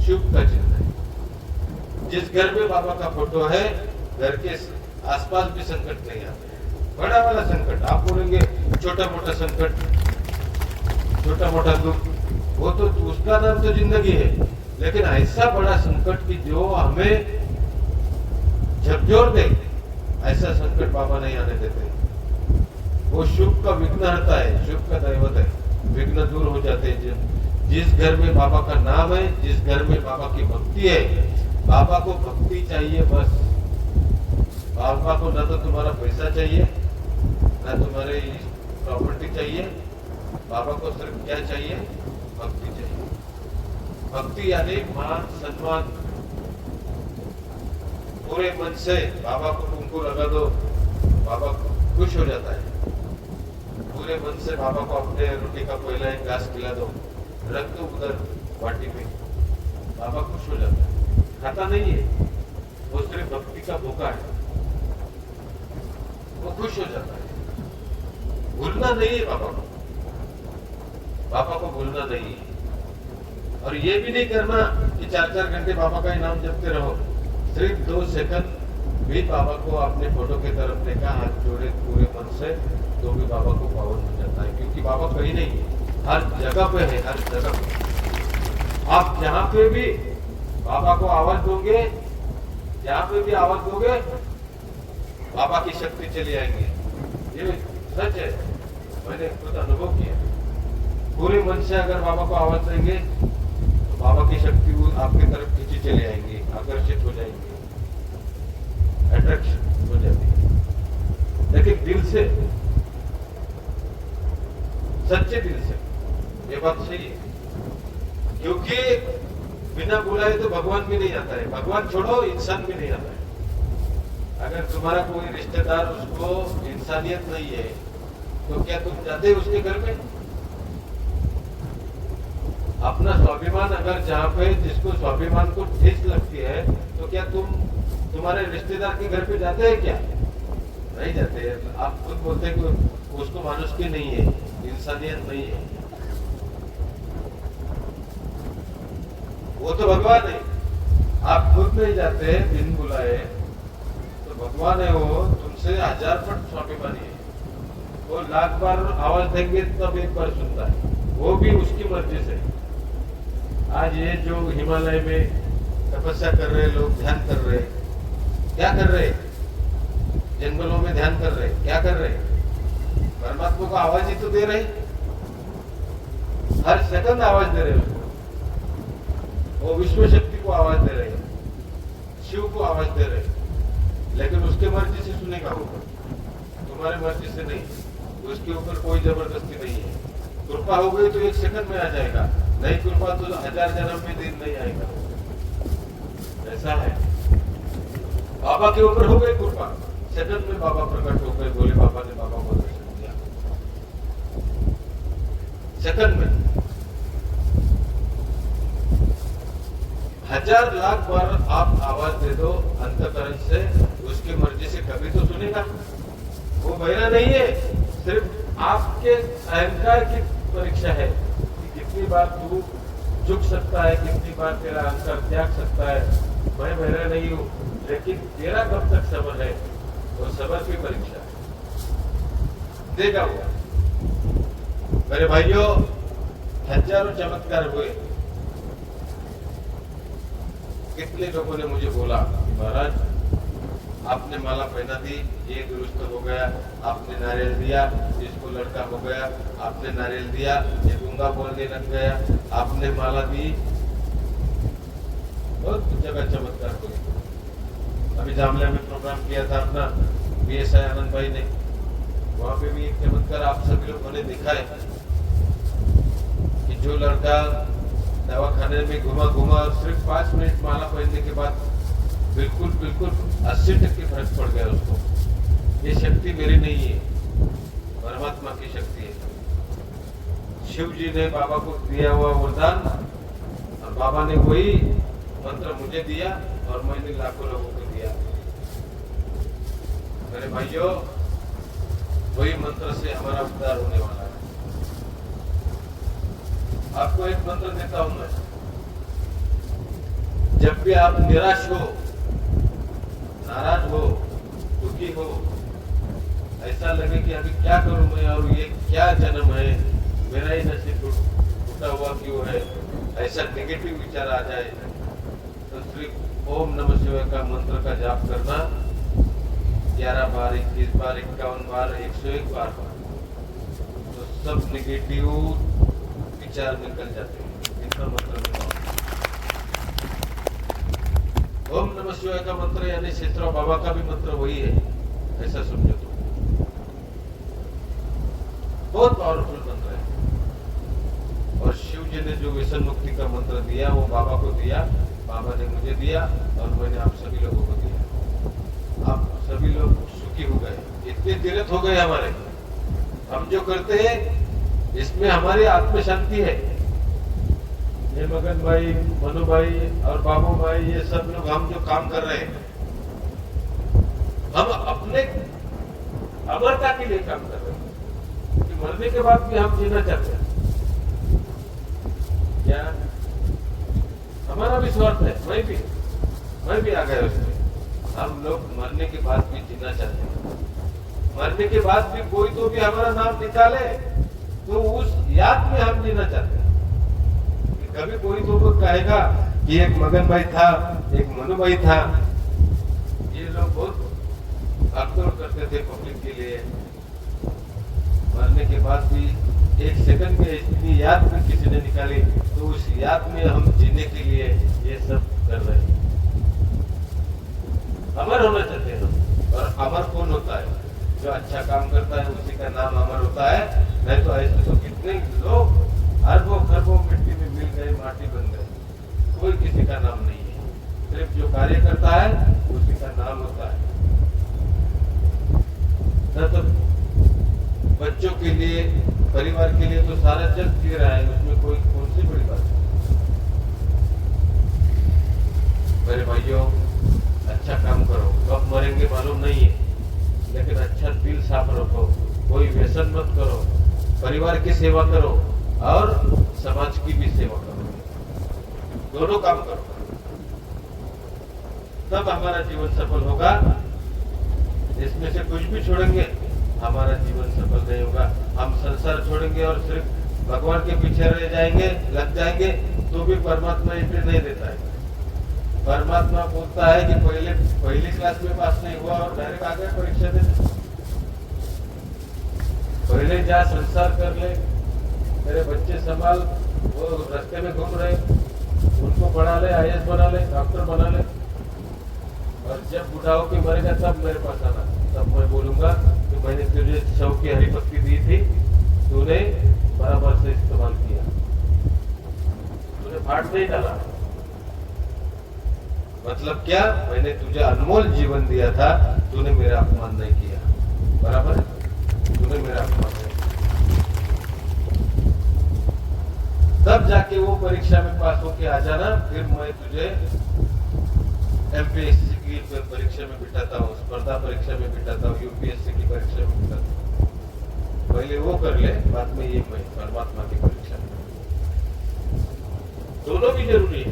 [SPEAKER 2] शुभ का चिन्ह है। जिस घर में बाबा का फोटो है, घर के आसपास भी संकट नहीं आते। बड़ा वाला संकट, आप बोलेंगे छोटा मोटा संकट, छोटा मोटा दुख, वो तो उसका नाम तो जिंदगी है, लेकिन ऐसा बड़ा संकट कि जो हमें झकझोर दे, ऐसा संकट बाबा नहीं आने देते। वो शुभ का विघ्न हरता है, शुभ का दैवत है, विघ्न दूर हो जाते हैं। जिस घर में बाबा का नाम है, जिस घर में बाबा की भक्ति है, बाबा को भक्ति चाहिए बस। बाबा को ना तो तुम्हारा पैसा चाहिए, ना तुम्हारी प्रॉपर्टी चाहिए, बाबा को सिर्फ क्या चाहिए? भक्ति चाहिए। भक्ति यानी मान सम्मान। पूरे मन से बाबा को कुमकुम लगा दो, बाबा खुश हो जाता है। पूरे मन से बाबा को अपने रोटी का पहला एक घास खिला दो, रख दो उधर वाटी में, बाबा खुश हो जाता है। खाता नहीं है, वो सिर्फ भक्ति का भूखा है, वो खुश हो जाता है। भूलना नहीं है बाबा को, बाबा को भूलना नहीं है। और ये भी नहीं करना कि 4-4 घंटे बाबा का इनाम जपते रहो। सिर्फ 2 सेकंड भी बाबा को अपने फोटो की तरफ देखा, हाथ जोड़े पूरे मन से, तो भी बाबा को पावन हो जाता है। क्योंकि बाबा कहीं नहीं है, हर जगह पे है, हर जगह पे। आप जहां पे भी बाबा को आवाज दोगे, जहां पे भी आवाज दोगे, बाबा की शक्ति चली आएंगी। ये सच है, मैंने खुद अनुभव किया। पूरे मन से अगर बाबा को आवाज देंगे तो बाबा की शक्ति आपकी तरफ खींची चली आएंगी, आकर्षित हो जाएंगी, अट्रैक्शन हो जाती है। लेकिन दिल से, सच्चे दिल से, ये बात सही है। क्योंकि बिना बुलाए तो भगवान भी नहीं आता है, भगवान छोड़ो इंसान भी नहीं आता है। अगर तुम्हारा कोई रिश्तेदार, उसको इंसानियत नहीं है, तो क्या तुम जाते उसके घर में? अपना स्वाभिमान अगर जहाँ पे जिसको स्वाभिमान को ठेस लगती है, तो क्या तुम तुम्हारे रिश्तेदार के घर पे जाते हैं क्या? नहीं जाते हैं। आप खुद बोलते हैं कि उसको मानुष की नहीं है, इंसानियत नहीं है। वो तो भगवान है, आप खुद नहीं जाते बिन बुलाए, तो भगवान है वो तुमसे 1000 स्वाभिमानी है। वो 1,00,000 बार आवाज देंगे तब एक बार सुनता है, वो भी उसकी मर्जी से। आज ये जो हिमालय में तपस्या कर रहे लोग, ध्यान कर रहे, क्या कर रहे? जंगलों में ध्यान कर रहे, क्या कर रहे? परमात्मा को आवाज ही तो दे रहे, हर सेकंड आवाज दे रहे उसको। वो विश्व शक्ति को आवाज दे रहे, शिव को आवाज दे रहे, लेकिन उसके मर्जी से सुनेगा वो, तुम्हारे मर्जी से नहीं। उसके ऊपर कोई जबरदस्ती नहीं है। कृपा हो गई तो 1 सेकंड में आ जाएगा, नहीं कृपा तो 1000 जन्म में दिन नहीं आएगा। ऐसा है, बाबा के ऊपर हो गई कृपा, सेकंड में बाबा प्रकट हो गए, बोले बाबा ने बाबा को दर्शन दिया, सेकंड में। 1000 बार आप आवाज दे दो अंतकरण से, उसकी मर्जी से, कभी तो सुनेगा। वो बहरा नहीं है, सिर्फ आपके अहंकार की परीक्षा है कि कितनी बार तू झुक सकता है, कितनी बार तेरा अहंकार त्याग सकता है। मैं बहरा नहीं हूं, लेकिन तेरा कब तक सबर है, वो सबर की परीक्षा है, देगा वो। मेरे भाइयों, हजारों चमत्कार हुए। कितने लोगों ने मुझे बोला कि महाराज आपने माला पहना दी, ये दुरुस्त हो गया, आपने नारियल दिया, इसको लड़का हो गया, आपने नारियल दिया, ये गूंगा बोलने लग गया, आपने माला दी। बहुत जगह चमत्कार हुए। अभी जामला में प्रोग्राम किया था अपना BSI आनंद भाई ने, वहां पे भी एक चमत्कार आप सभी लोगों ने देखा है कि जो लड़का दवाखाने में घुमा सिर्फ 5 मिनट माला पहनने के बाद बिल्कुल 80% फर्क पड़ गया उसको। ये शक्ति मेरी नहीं है, परमात्मा की शक्ति है। शिव जी ने बाबा को दिया हुआ वरदान, और बाबा ने वही मंत्र मुझे दिया और मैंने लाखों लोगों को दिया। मेरे भाइयों, वही मंत्र से हमारा उद्धार होने वाला है। आपको एक मंत्र देता हूं मैं, जब भी आप निराश हो, नाराज हो, दुखी हो, ऐसा लगे कि अभी क्या करूं मैं और ये क्या जन्म है, मेरा ही नसीब टूटा हुआ क्यों है, ऐसा नेगेटिव विचार आ जाए, तो सिर्फ ओम नमः शिवाय का मंत्र का जाप करना 11 बार, 21 बार, 51 बार, 101 बार, तो सब नेगेटिव विचार निकल जाते हैं। इतना मंत्र में ओम नमः शिवाय का मंत्र यानी शेषराव बाबा का भी मंत्र वही है, ऐसा समझो तो। बहुत पावरफुल मंत्र है। और शिव जी ने जो व्यसन मुक्ति का मंत्र दिया वो बाबा को दिया, बाबा ने मुझे दिया और मैंने आप सभी लोगों को दिया। आप सभी लोग सुखी हो गए, इतने तीर्थ हो गए हमारे। हम जो करते हैं इसमें हमारी आत्म शांति है। ये मगन भाई, मनु भाई और बाबू भाई, ये सब लोग हम जो काम कर रहे हैं, हम अपने अमरता के लिए काम कर रहे हैं कि मरने के बाद भी हम जीना चाहते हैं। क्या हमारा भी स्वार्थ है? मैं भी आ गया उसमें। हम लोग मरने के बाद भी जीना चाहते हैं। मरने के बाद भी कोई तो भी हमारा नाम निकाले, तो उस या याद में हम जीना चाहते हैं। कभी कोई तो कहेगा कि एक मगन भाई था, एक मनु भाई था, ये लोग बहुत भागदौड़ करते थे पब्लिक के लिए। मरने के बाद भी एक सेकंड में इतनी याद में किसी ने निकाली, तो उस याद में हम जीने के लिए ये सब कर रहे हैं। अमर होना चाहते हैं हम। और अमर कौन होता है? जो अच्छा काम करता है उसी का नाम अमर होता है। नहीं तो ऐसे तो कितने लोग अरबों खरबों मिट्टी में मिल गए, माटी बन गए, कोई किसी का नाम नहीं है। सिर्फ जो कार्य करता है उसी का नाम होता है। न तो बच्चों के लिए, परिवार के लिए तो सारा जग जी रहा है, उसमें कोई कौन सी बड़ी बात है? मेरे भाइयों, अच्छा काम करो, कब मरेंगे मालूम नहीं है, लेकिन अच्छा दिल साफ रखो, कोई व्यसन मत करो, परिवार की सेवा करो और समाज की भी सेवा करो, दोनों काम करो, तब हमारा जीवन सफल होगा। इसमें से कुछ भी छोड़ेंगे हमारा जीवन सफल नहीं होगा। हम संसार छोड़ेंगे और सिर्फ भगवान के पीछे रह जाएंगे, लग जाएंगे, तो भी परमात्मा एंट्री नहीं देता है। परमात्मा बोलता है कि पहली क्लास में पास नहीं हुआ और डायरेक्ट आ गए परीक्षा देने। पहले जा संसार कर ले, तेरे बच्चे संभाल, वो रास्ते में घूम रहे, उनको पढ़ा ले, IAS बना ले, डॉक्टर बना ले, और जब बुढ़ाओ की मरेगा तब मेरे पास आना, तब मैं बोलूंगा कि मैंने तुझे 100 की हरी पत्ती दी थी, तूने बराबर से इस्तेमाल किया, तूने फाड़ नहीं डाला। मतलब क्या? मैंने तुझे अनमोल जीवन दिया था, तूने मेरा अपमान नहीं किया, बराबर है? तूने मेरा अपमान नहीं किया, तब जाके वो परीक्षा में पास होके आ जाना, फिर मैं तुझे MPSC की परीक्षा में बिठाता हूँ, स्पर्धा परीक्षा में बिठाता हूँ, UPSC की परीक्षा में बिठाता हूँ। पहले वो कर ले, बाद में ये मैं परमात्मा की परीक्षा में। दोनों भी जरूरी है,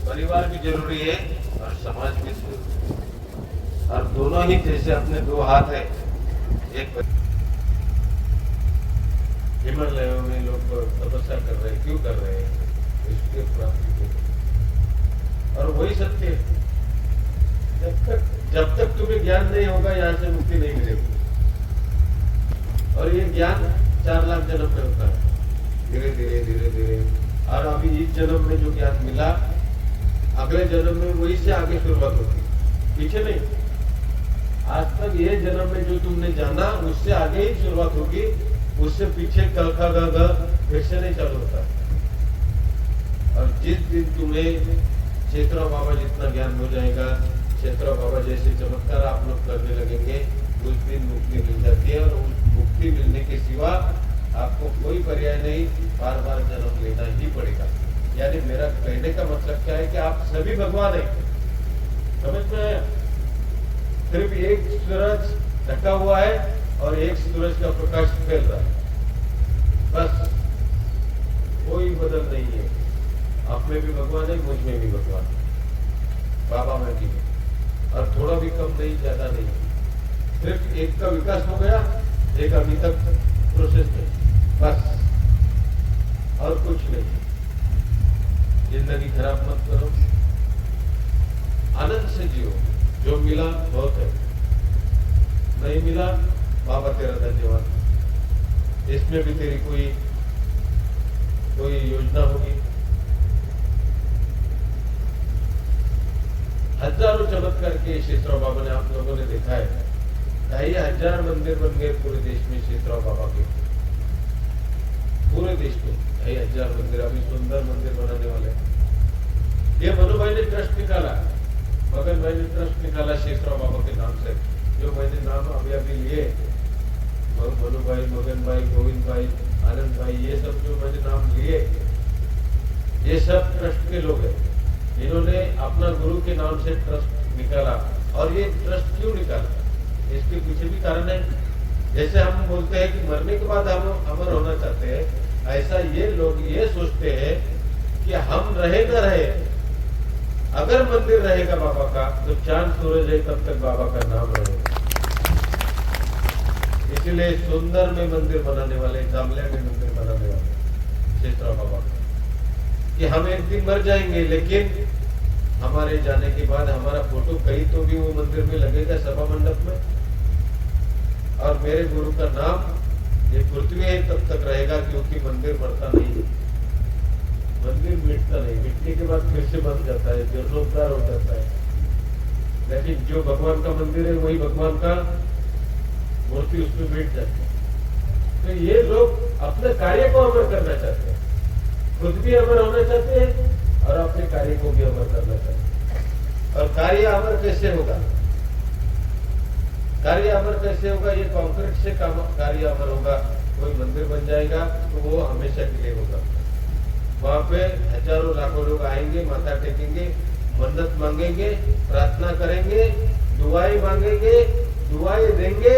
[SPEAKER 2] परिवार भी जरूरी है और समाज भी जरूरी है, और दोनों ही जैसे अपने दो हाथ है। एक हिमालयों में लोग तपस्या कर रहे हैं, क्यों कर रहे हैं? इसके प्राप्ति के, और वही सत्य है। जब तक तुम्हें ज्ञान नहीं होगा, यहाँ से मुक्ति नहीं मिलेगी। और ये ज्ञान 4 लाख जन्म में होता है, धीरे धीरे धीरे धीरे। और अभी इस जन्म में जो ज्ञान मिला, अगले जन्म में वही से आगे शुरुआत होगी, पीछे नहीं। आज तक ये जन्म में जो तुमने जाना, उससे आगे ही शुरुआत होगी, उससे पीछे क ख ग घ फिर से नहीं चालू होता। और जिस दिन तुम्हें क्षेत्रा बाबा जितना ज्ञान हो जाएगा, क्षेत्रा बाबा जैसे चमत्कार आप लोग करने लगेंगे, उस दिन मुक्ति मिल जाती है। और उस मुक्ति मिलने के सिवा आपको कोई पर्याय नहीं, बार बार जन्म लेना ही पड़ेगा। यानी मेरा कहने का मतलब क्या है कि आप सभी भगवान हैं, समझ में आया? सिर्फ एक सूरज ढका हुआ है और एक सूरज का प्रकाश फैल रहा है, बस, कोई बदल नहीं है। आप में भी भगवान है, मुझ में भी भगवान है, बाबा में भी है, और थोड़ा भी कम नहीं, ज्यादा नहीं। सिर्फ एक का विकास हो गया, एक अभी तक प्रोसेस में, बस, और कुछ नहीं। जिंदगी खराब मत करो, आनंद से जियो। जो मिला बहुत है, नहीं मिला बाबा तेरा धन्यवाद। इसमें भी तेरी कोई योजना होगी। हजारों चमत्कार के शेषराव बाबा ने आप लोगों ने देखा है। 2,500 मंदिर बन गए पूरे देश में शेषराव बाबा के, पूरे देश में 2,500 मंदिर। अभी सुंदर मंदिर बनाने वाले। ये मनु भाई ने ट्रस्ट निकाला, मगन भाई ने ट्रस्ट निकाला शेषराव बाबा के नाम से। जो मैंने नाम अभी लिए, मनु भाई, मगन भाई, गोविंद भाई, आनंद भाई, ये सब जो मैंने नाम लिए, ये सब ट्रस्ट के लोग हैं। इन्होंने अपना गुरु के नाम से ट्रस्ट निकाला। और ये ट्रस्ट क्यों निकाला, इसके पीछे भी कारण है। जैसे हम बोलते हैं कि मरने के बाद हम अमर होना चाहते हैं, ऐसा ये लोग ये सोचते हैं कि हम रहे न रहे, अगर मंदिर रहेगा बाबा का, तो चांद सूरज है तब तक बाबा का नाम रहेगा। इसीलिए सुंदर में मंदिर बनाने वाले, जामले में मंदिर बनाने वाले शेषराव बाबा कि हम एक दिन मर जाएंगे, लेकिन हमारे जाने के बाद हमारा फोटो कहीं तो भी वो मंदिर में लगेगा, सभा मंडप में, और मेरे गुरु का नाम ये पृथ्वी है तब तक रहेगा, क्योंकि मंदिर मरता नहीं, मंदिर मिटता नहीं, मिटने के बाद फिर से बन जाता है, जीर्णोद्धार हो जाता है। लेकिन जो भगवान का मंदिर है वही भगवान का मूर्ति उसमें मिट जाती है। तो ये लोग अपने कार्य को अमर करना चाहते हैं, खुद भी अमर होना चाहते हैं और अपने कार्य को भी अमर करना चाहते हैं। और कार्य अमर कैसे होगा? कार्य अमर कैसे होगा? ये कॉन्क्रीट से कार्य अमर होगा। कोई मंदिर बन जाएगा तो वो हमेशा के लिए होगा। वहां पे हजारों लाखों लोग आएंगे, माथा टेकेंगे, मन्नत मांगेंगे, प्रार्थना करेंगे, दुआएं मांगेंगे, दुआएं देंगे,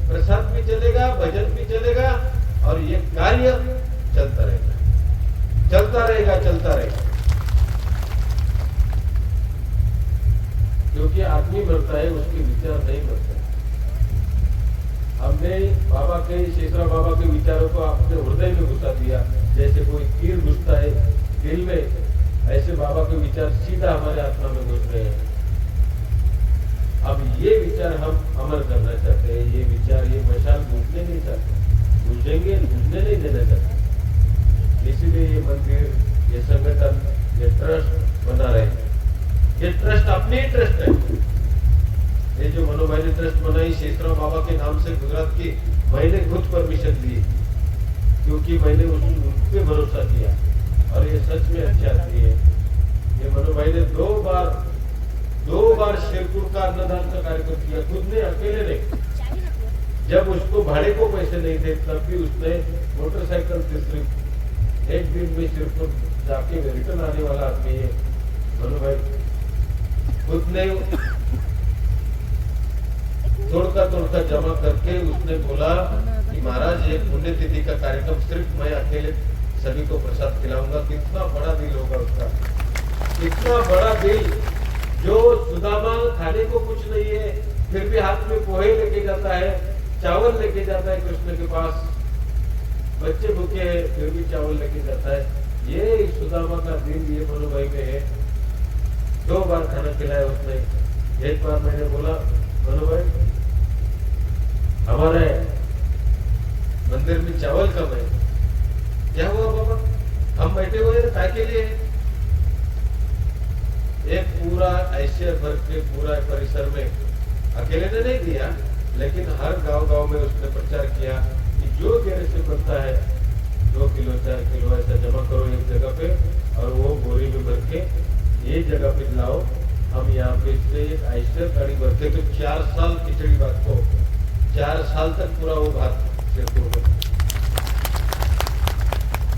[SPEAKER 2] प्रसाद भी चलेगा, भजन भी चलेगा, और ये कार्य चलता रहेगा, चलता रहेगा, चलता रहेगा। क्योंकि आदमी मरता है, उसके विचार नहीं मरते। हमने बाबा के, शेषराव बाबा के विचारों को अपने हृदय में घुसा दिया, जैसे कोई तीर घुसता है दिल में, ऐसे बाबा के विचार सीधा हमारे आत्मा में घुस रहे हैं। अब ये विचार हम अमर करना चाहते हैं, ये विचार, ये मशाल बुझने नहीं चाहते, बुझेंगे, बुझने नहीं देना चाहते। इसीलिए ये मंदिर, ये संगठन, ये ट्रस्ट बना रहे हैं। ये ट्रस्ट अपनी ट्रस्ट है। ये जो मनोभाई ने ट्रस्ट बनाई शेषराव बाबा के नाम से गुजरात की, मैंने खुद परमिशन दी, क्योंकि मैंने उस पे भरोसा किया और ये सच में अच्छी आती है। ये मनोभाई ने दो बार शेरपुर का अन्नदान का कार्यक्रम किया, खुद ने, अकेले ने। जब उसको भाड़े को पैसे नहीं थे तब भी उसने मोटरसाइकिल से सिर्फ एक दिन में शेरपुर जाके रिटर्न आने वाला आदमी है मनोभाई। खुद ने तोड़का जमा करके उसने बोला कि महाराज ये पुण्यतिथि का कार्यक्रम सिर्फ मैं अकेले सभी को प्रसाद खिलाऊंगा। कितना बड़ा दिल होगा उसका, कितना बड़ा दिल। जो सुदामा खाने को कुछ नहीं है फिर भी हाथ में पोहे लेके जाता है, चावल लेके जाता है कृष्ण के पास, बच्चे भूखे हैं फिर भी चावल लेके जाता है। ये सुदामा का दिल ये मनोभाई में है। 2 बार खाना खिलाया उसने। एक बार मैंने बोला मनोभाई हमारे मंदिर में चावल कम है। क्या हुआ बाबा? हम बैठे हुए हैं काय के लिए? एक पूरा ऐसे भर के पूरा परिसर में अकेले ने नहीं दिया, लेकिन हर गांव में उसने प्रचार किया कि जो गेरे से बनता है 2 किलो 4 किलो ऐसा जमा करो एक जगह पे, और वो बोरी में भर के ये जगह पे लाओ। हम यहाँ पे इससे एक ऐसे गाड़ी भरते तो 4 साल खिचड़ी भात को, 4 साल तक पूरा वो भात शेरपुर में।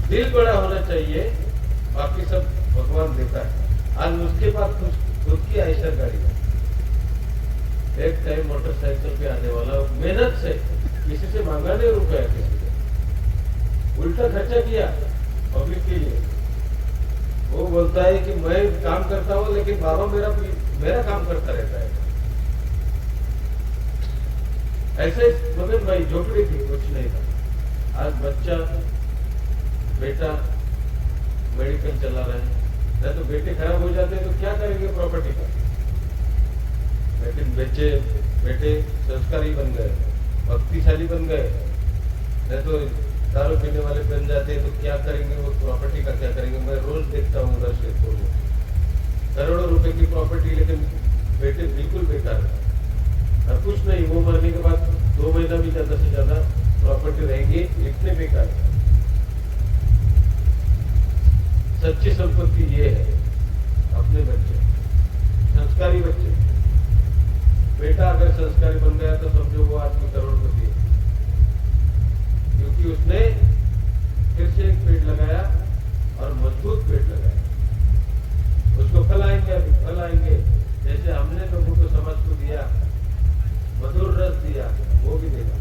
[SPEAKER 2] दिल बड़ा होना चाहिए, बाकी सब भगवान देता है। आज उसके पास खुद की ऐसा गाड़ी है। एक टाइम मोटरसाइकिल पे आने वाला, मेहनत से, किसी से मांगा नहीं रुपया, किसी से उल्टा खर्चा किया पब्लिक के लिए। वो बोलता है कि मैं काम करता हूँ लेकिन बाबा मेरा काम करता रहता है। ऐसे मगर भाई झोपड़ी थी, कुछ नहीं था। आज बच्चा बेटा मेडिकल चला रहा है, नहीं तो बेटे खराब हो जाते तो क्या करेंगे प्रॉपर्टी का। लेकिन बेटे संस्कारी बन गए, भक्तिशाली बन गए, नहीं तो दारू पीने वाले बन जाते तो क्या करेंगे, वो प्रॉपर्टी का क्या करेंगे। मैं रोज देखता हूँ उधर शेरपुर में करोड़ों रुपए की प्रॉपर्टी, लेकिन बेटे बिल्कुल बेकार है। और कुछ नहीं, वो मरने के बाद 2 महीना भी ज्यादा से ज्यादा प्रॉपर्टी रहेंगी, इतने बेकार। सच्ची संपत्ति ये है अपने बच्चे, संस्कारी बच्चे। बेटा अगर संस्कारी बन गया तो समझो वो आदमी करोड़पति है, क्योंकि उसने फिर से एक पेड़ लगाया और मजबूत पेड़ लगाया। उसको फल आएंगे, जैसे हमने लोगों को समाज को दिया, मधुर रस दिया, वो भी देगा।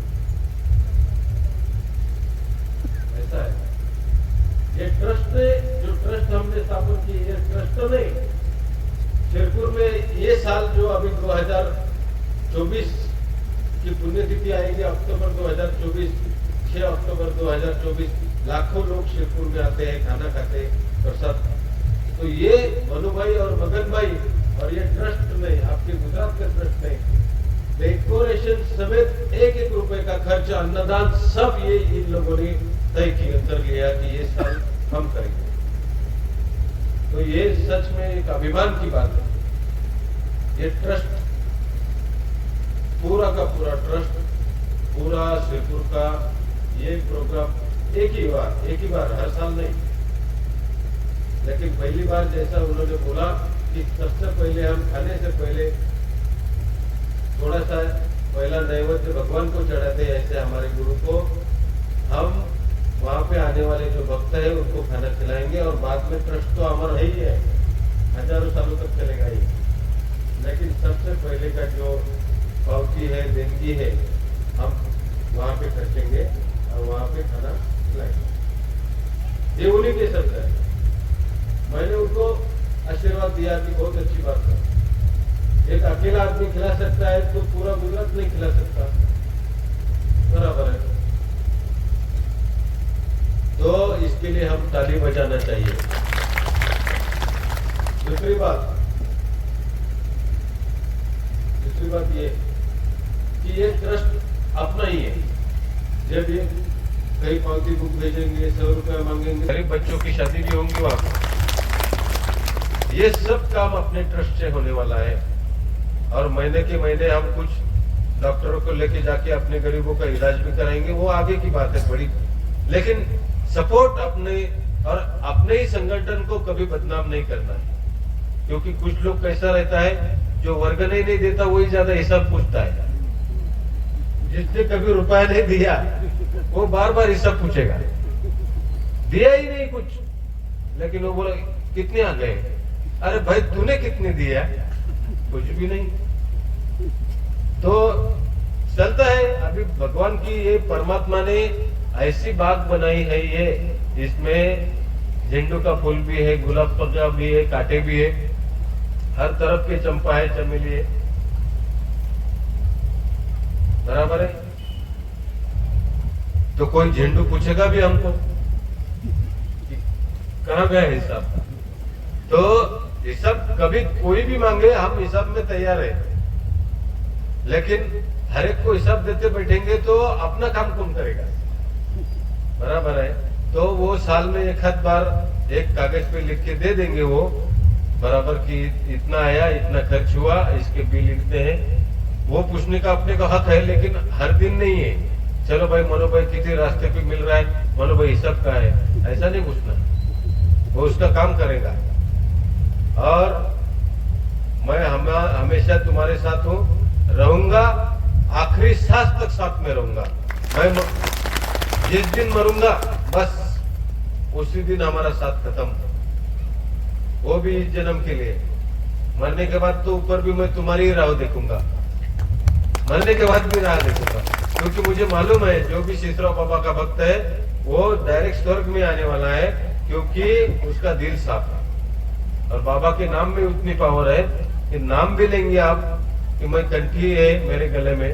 [SPEAKER 2] ऐसा है ये ट्रस्ट ने, जो ट्रस्ट हमने स्थापन की, ये ट्रस्ट नहीं। शेरपुर में ये साल जो अभी 2024 की पुण्यतिथि आएगी अक्टूबर 2024, 6 अक्टूबर 2024, लाखों लोग शिरपुर में आते हैं, खाना खाते हैं, प्रसाद। तो ये मनु भाई और मगन भाई और ये ट्रस्ट नहीं, आपके गुजरात का ट्रस्ट नहीं, डेकोरेशन समेत एक एक रुपए का खर्च, अन्नदान, सब ये इन लोगों ने तय कर लिया कि ये साल हम करेंगे। तो ये सच में एक अभिमान की बात है। ये ट्रस्ट, पूरा का पूरा ट्रस्ट, पूरा शिरपुर का ये प्रोग्राम एक ही बार हर साल नहीं, लेकिन पहली बार जैसा उन्होंने बोला कि सबसे पहले हम खाने से पहले थोड़ा सा पहला नैवेद्य भगवान को चढ़ाते हैं, ऐसे हमारे गुरु को हम वहां पे आने वाले जो भक्त है उनको खाना खिलाएंगे, और बाद में ट्रस्ट तो अमर है ही है, हजारों सालों तक चलेगा ही। लेकिन सबसे पहले का जो पावती है, देनगी है, हम वहां पे खर्चेंगे और वहां पे खाना खिलाएंगे। ये उन्हीं के शब्द है। मैंने उनको आशीर्वाद दिया कि बहुत अच्छी बात है, एक अकेला आदमी खिला सकता है तो पूरा गुजरात नहीं खिला सकता, बराबर है। तो इसके लिए हम ताली बजाना चाहिए। दूसरी बात ये कि ये ट्रस्ट अपना ही है। जब ये कई पावती बुक भेजेंगे, 100 रुपया मांगेंगे, गरीब बच्चों की शादी भी होंगी वहां, ये सब काम अपने ट्रस्ट से होने वाला है। और महीने के महीने हम कुछ डॉक्टरों को लेके जाके अपने गरीबों का इलाज भी कराएंगे, वो आगे की बात है बड़ी। लेकिन सपोर्ट अपने और अपने ही संगठन को कभी बदनाम नहीं करना है, क्योंकि कुछ लोग कैसा रहता है, जो वर्ग नहीं देता वही ज्यादा हिसाब पूछता है। जिसने कभी रुपया नहीं दिया वो बार बार हिसाब पूछेगा, दिया ही नहीं कुछ, लेकिन वो बोला कितने आ गए, अरे भाई तूने कितने दिया, कुछ भी नहीं। तो चलता है। अभी भगवान की ये परमात्मा ने ऐसी बाग बनाई है, ये इसमें झेंडू का फूल भी है, गुलाब का भी है, कांटे भी है, हर तरफ के चंपा है, चमेली है, बराबर है। तो कोई झेंडू पूछेगा भी हमको कहां गया हिसाब, तो हिसाब कभी कोई भी मांगे हम हिसाब में तैयार है, लेकिन हर एक को हिसाब देते बैठेंगे तो अपना काम कौन करेगा, बराबर है। तो वो साल में एक आध बार एक कागज पे लिख के दे देंगे वो, बराबर कि इतना आया, इतना खर्च हुआ, इसके बिल लिखते हैं, वो पूछने का अपने को हक है, लेकिन हर दिन नहीं है। चलो भाई मनो भाई किसी रास्ते पे मिल रहा है, मनो भाई हिसाब का है, ऐसा नहीं पूछना, वो उसका काम करेगा। और मैं हमेशा तुम्हारे साथ हूं, रहूंगा, आखिरी सांस तक साथ में रहूंगा। मैं जिस दिन मरूंगा बस उसी दिन हमारा साथ खत्म, वो भी इस जन्म के लिए। मरने के बाद तो ऊपर भी मैं तुम्हारी ही राह देखूंगा, मरने के बाद भी राह देखूंगा, क्योंकि मुझे मालूम है जो भी शेषराव बाबा का भक्त है वो डायरेक्ट स्वर्ग में आने वाला है, क्योंकि उसका दिल साफ है। और बाबा के नाम में उतनी पावर है कि नाम भी लेंगे आप कि मैं कंठी है मेरे गले में,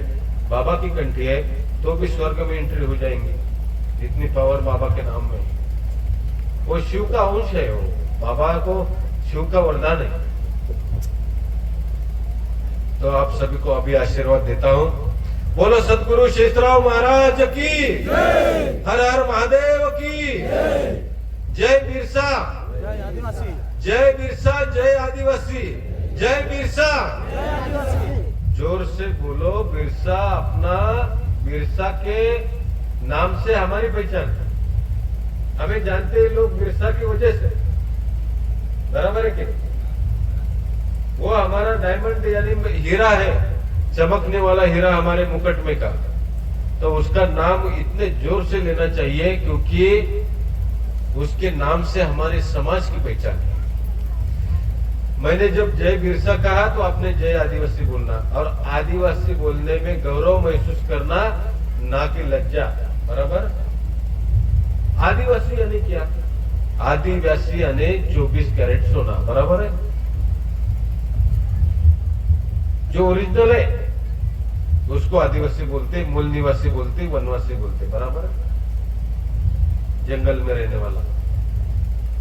[SPEAKER 2] बाबा की कंठी है, तो भी स्वर्ग में एंट्री हो जाएंगे, इतनी पावर बाबा के नाम में। वो शिव का अंश है, वो बाबा को शिव का वरदान है। तो आप सभी को अभी आशीर्वाद देता हूं। बोलो सदगुरु शेषराव महाराज की, हर हर महादेव की जय। बिरसा, जय बिरसा, जय आदिवासी, जय बिरसा। जोर से बोलो बिरसा। अपना बिरसा के नाम से हमारी पहचान, हमें जानते हैं लोग बिरसा की वजह से, बराबर है कि वो हमारा डायमंड यानी हीरा है, चमकने वाला हीरा हमारे मुकुट में का, तो उसका नाम इतने जोर से लेना चाहिए क्योंकि उसके नाम से हमारे समाज की पहचान है। मैंने जब जय बिरसा कहा तो आपने जय आदिवासी बोलना, और आदिवासी बोलने में गौरव महसूस करना, ना कि लज्जा, बराबर। आदिवासी यानी क्या? आदिवासी यानी 24 कैरेट सोना, बराबर है, जो ओरिजिनल है। उसको आदिवासी बोलते, मूल निवासी बोलते, वनवासी बोलते, बराबर है? जंगल में रहने वाला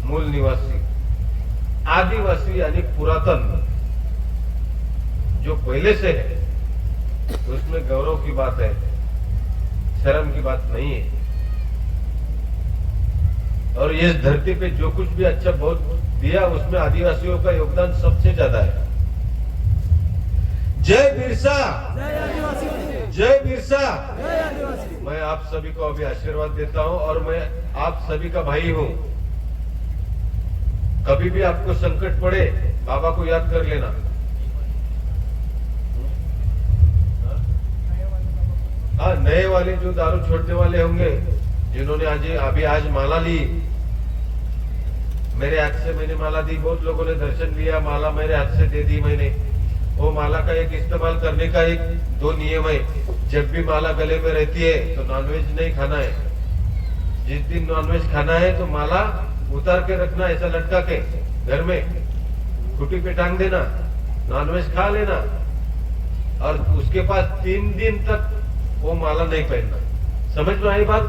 [SPEAKER 2] मूल निवासी। आदिवासी यानी पुरातन, जो पहले से है, उसमें गौरव की बात है, शर्म की बात नहीं है। और इस धरती पे जो कुछ भी अच्छा बहुत दिया, उसमें आदिवासियों का योगदान सबसे ज्यादा है। जय बिरसा, जय बिरसा। मैं आप सभी को अभी आशीर्वाद देता हूं और मैं आप सभी का भाई हूं। कभी भी आपको संकट पड़े, बाबा को याद कर लेना। हाँ, नए वाले जो दारू छोड़ने वाले होंगे, जिन्होंने आज माला ली, मेरे हाथ से मैंने माला दी, बहुत लोगों ने दर्शन लिया, माला मेरे हाथ से दे दी मैंने। वो माला का एक इस्तेमाल करने का एक दो नियम है। जब भी माला गले में रहती है तो नॉनवेज नहीं खाना है। जिस दिन नॉनवेज खाना है तो माला उतार के रखना, ऐसा लटका के घर में खुटी पे टांग देना, नॉनवेज खा लेना और उसके बाद 3 दिन तक वो माला नहीं पहनना। समझ में आई बात?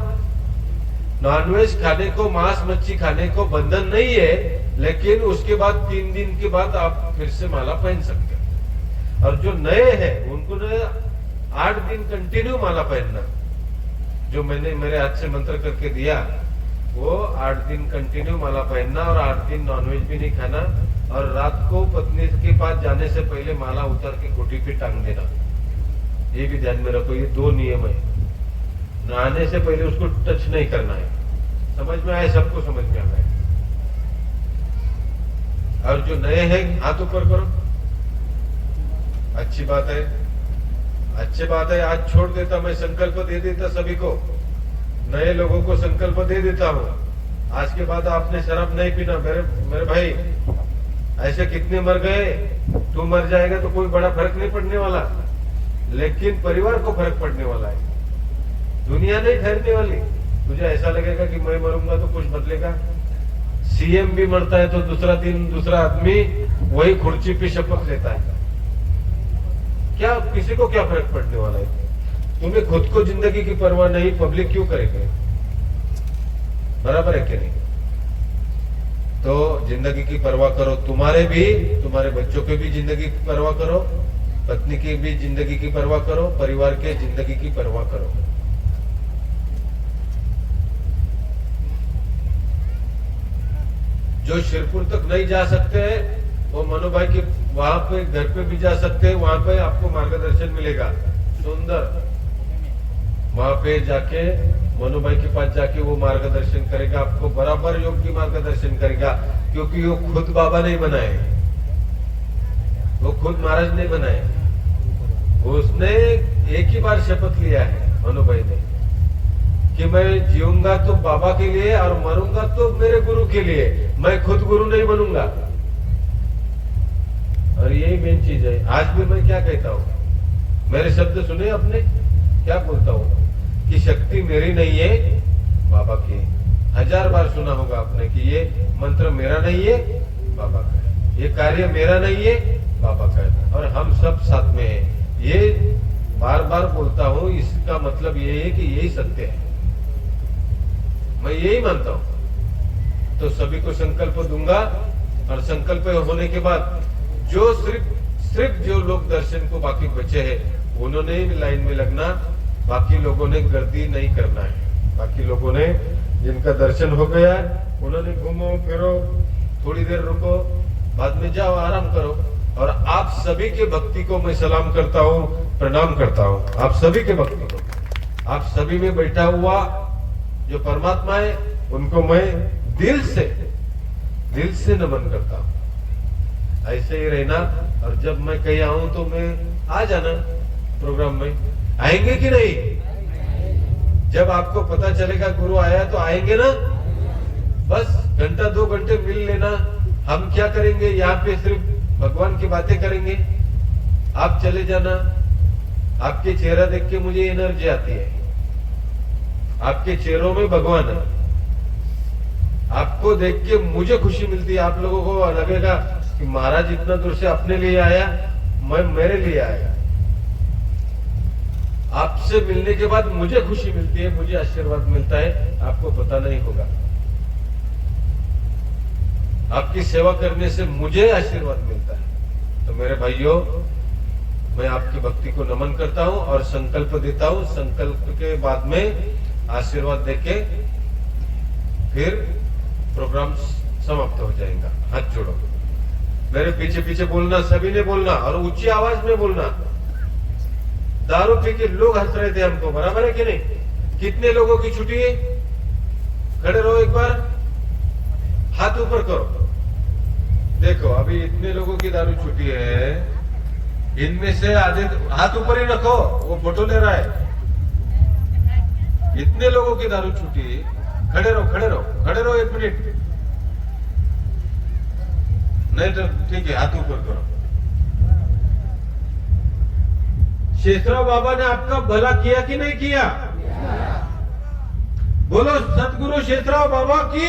[SPEAKER 2] नॉनवेज खाने को, मांस मच्छी खाने को बंधन नहीं है, लेकिन उसके बाद 3 दिन के बाद आप फिर से माला पहन सकते हैं। और जो नए हैं उनको 8 दिन कंटिन्यू माला पहनना, जो मैंने मेरे हाथ से मंत्र करके दिया, वो 8 दिन कंटिन्यू माला पहनना और 8 दिन नॉनवेज भी नहीं खाना। और रात को पत्नी के पास जाने से पहले माला उतार के कोठी पे टांग देना। ये भी ध्यान में रखो, ये 2 नियम है। नहाने से पहले उसको टच नहीं करना है। समझ में आए? सबको समझ में आ गया? और जो नए हैं हाथ ऊपर करो। अच्छी बात है, अच्छी बात है। आज छोड़ देता, मैं संकल्प दे देता सभी को, नए लोगों को संकल्प दे देता हूँ। आज के बाद आपने शराब नहीं पीना। मेरे भाई, ऐसे कितने मर गए, तू मर जाएगा तो कोई बड़ा फर्क नहीं पड़ने वाला, लेकिन परिवार को फर्क पड़ने वाला है। दुनिया नहीं ठहरने वाली। तुझे ऐसा लगेगा कि मैं मरूंगा तो कुछ बदलेगा। सीएम भी मरता है तो दूसरा दिन दूसरा आदमी वही कुर्सी पे शपथ लेता है। क्या किसी को क्या फर्क पड़ने वाला है? तुम्हें खुद को जिंदगी की परवाह नहीं, पब्लिक क्यों करेगा? बराबर है कि नहीं? तो जिंदगी की परवाह करो, तुम्हारे बच्चों की भी जिंदगी की परवाह करो, पत्नी की भी जिंदगी की परवाह करो, परिवार के जिंदगी की परवाह करो। जो शिरपुर तक नहीं जा सकते हैं, वो मनु भाई की वहां पे घर पे भी जा सकते हैं। वहां पे आपको मार्गदर्शन मिलेगा सुंदर। वहां पे जाके मनु भाई के पास जाके वो मार्गदर्शन करेगा, आपको बराबर योग्य मार्गदर्शन करेगा, क्योंकि वो खुद बाबा नहीं बनाए, वो खुद महाराज नहीं बनाए। उसने एक ही बार शपथ लिया है मनु भाई ने कि मैं जीऊंगा तो बाबा के लिए और मरूंगा तो मेरे गुरु के लिए, मैं खुद गुरु नहीं बनूंगा। और यही मेन चीज है। आज भी मैं क्या कहता हूँ, मेरे शब्द सुने आपने? क्या बोलता हूँ कि शक्ति मेरी नहीं है, बाबा की। 1000 बार सुना होगा आपने कि ये मंत्र मेरा नहीं है, बाबा का है। ये कार्य मेरा नहीं है, बाबा का है। और हम सब साथ में हैं। ये बार बार बोलता हूँ, इसका मतलब ये है कि यही सत्य है, मैं यही मानता हूँ। तो सभी को संकल्प दूंगा और संकल्प होने के बाद जो सिर्फ जो लोग दर्शन को बाकी बचे हैं उन्होंने लाइन में लगना, बाकी लोगों ने गर्दी नहीं करना है। बाकी लोगों ने, जिनका दर्शन हो गया उन्होंने घूमो फिरो, थोड़ी देर रुको, बाद में जाओ आराम करो। और आप सभी के भक्ति को मैं सलाम करता हूँ, प्रणाम करता हूँ। आप सभी के भक्ति को, आप सभी में बैठा हुआ जो परमात्मा है उनको मैं दिल से नमन करता हूँ। ऐसे ही रहना। और जब मैं कहीं आऊं तो मैं आ जाना प्रोग्राम में। आएंगे कि नहीं? जब आपको पता चलेगा गुरु आया तो आएंगे ना? बस घंटा 2 घंटे मिल लेना। हम क्या करेंगे यहाँ पे? सिर्फ भगवान की बातें करेंगे। आप चले जाना। आपके चेहरा देख के मुझे एनर्जी आती है, आपके चेहरों में भगवान है। आपको देख के मुझे खुशी मिलती है। आप लोगों को लगेगा कि महाराज इतना दूर से अपने लिए आया, मैं मेरे लिए आया। आपसे मिलने के बाद मुझे खुशी मिलती है, मुझे आशीर्वाद मिलता है, आपको पता नहीं होगा। आपकी सेवा करने से मुझे आशीर्वाद मिलता है। तो मेरे भाइयों, मैं आपकी भक्ति को नमन करता हूं और संकल्प देता हूं। संकल्प के बाद में आशीर्वाद देके फिर प्रोग्राम समाप्त हो जाएगा। हाथ जोड़ो, मेरे पीछे पीछे बोलना, सभी ने बोलना और ऊंची आवाज में बोलना। दारू पी के लोग हंस रहे थे हमको, बराबर है कि नहीं? कितने लोगों की छुट्टी है? खड़े रहो, एक बार हाथ ऊपर करो। देखो, अभी इतने लोगों की दारू छुट्टी है, इनमें से आधे हाथ ऊपर ही रखो, वो फोटो ले रहा है। इतने लोगों की दारू छुट्टी, खड़े रहो, खड़े रहो, खड़े रहो 1 मिनट। नहीं तो ठीक है, हाथ ऊपर करो। शेषराव बाबा ने आपका भला किया कि नहीं किया? बोलो सतगुरु शेषराव बाबा की,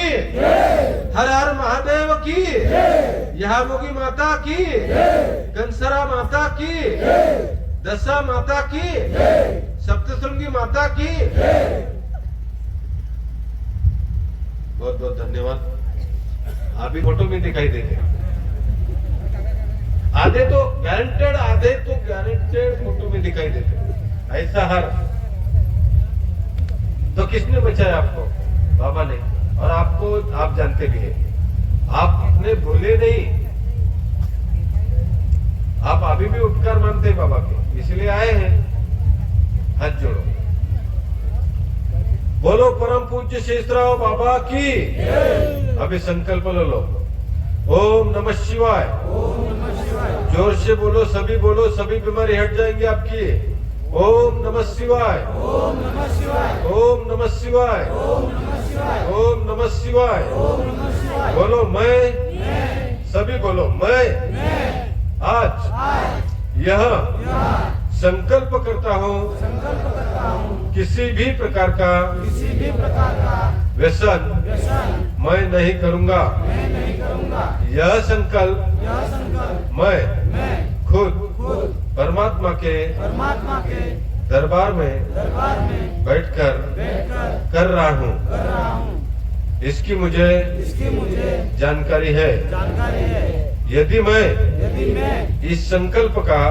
[SPEAKER 2] हर हर महादेव की, यहामोगी माता की, कंसरा माता की, दशा माता की, सप्तशृंगी माता की। बहुत बहुत धन्यवाद। आप भी फोटो में दिखाई देते, आधे तो गारंटेड, आधे तो गारंटेड फोटो में दिखाई देते। ऐसा हर तो किसने बचाया आपको? बाबा ने। और आपको आप जानते भी हैं, आपने भूले नहीं, आप अभी भी उपकार मानते हैं बाबा के, इसलिए आए हैं। हाथ जोड़ो, बोलो परम पूज्य शेषराव बाबा की। अभी संकल्प लो। ओम नमः शिवाय। जोर से बोलो, सभी बोलो, सभी बीमारी हट जाएंगी आपकी। ओम नमः शिवाय, ओम नमः शिवाय, ओम नमः शिवाय, ओम नमः शिवाय, ओम नमः शिवाय, ओम नमः शिवाय। बोलो मैं, सभी बोलो मैं आज यह संकल्प करता हूँ, किसी भी प्रकार का व्यसन मैं नहीं करूँगा। यह संकल्प मैं खुद परमात्मा के दरबार में बैठकर कर रहा हूँ। इसकी मुझे जानकारी है। यदि मैं इस संकल्प का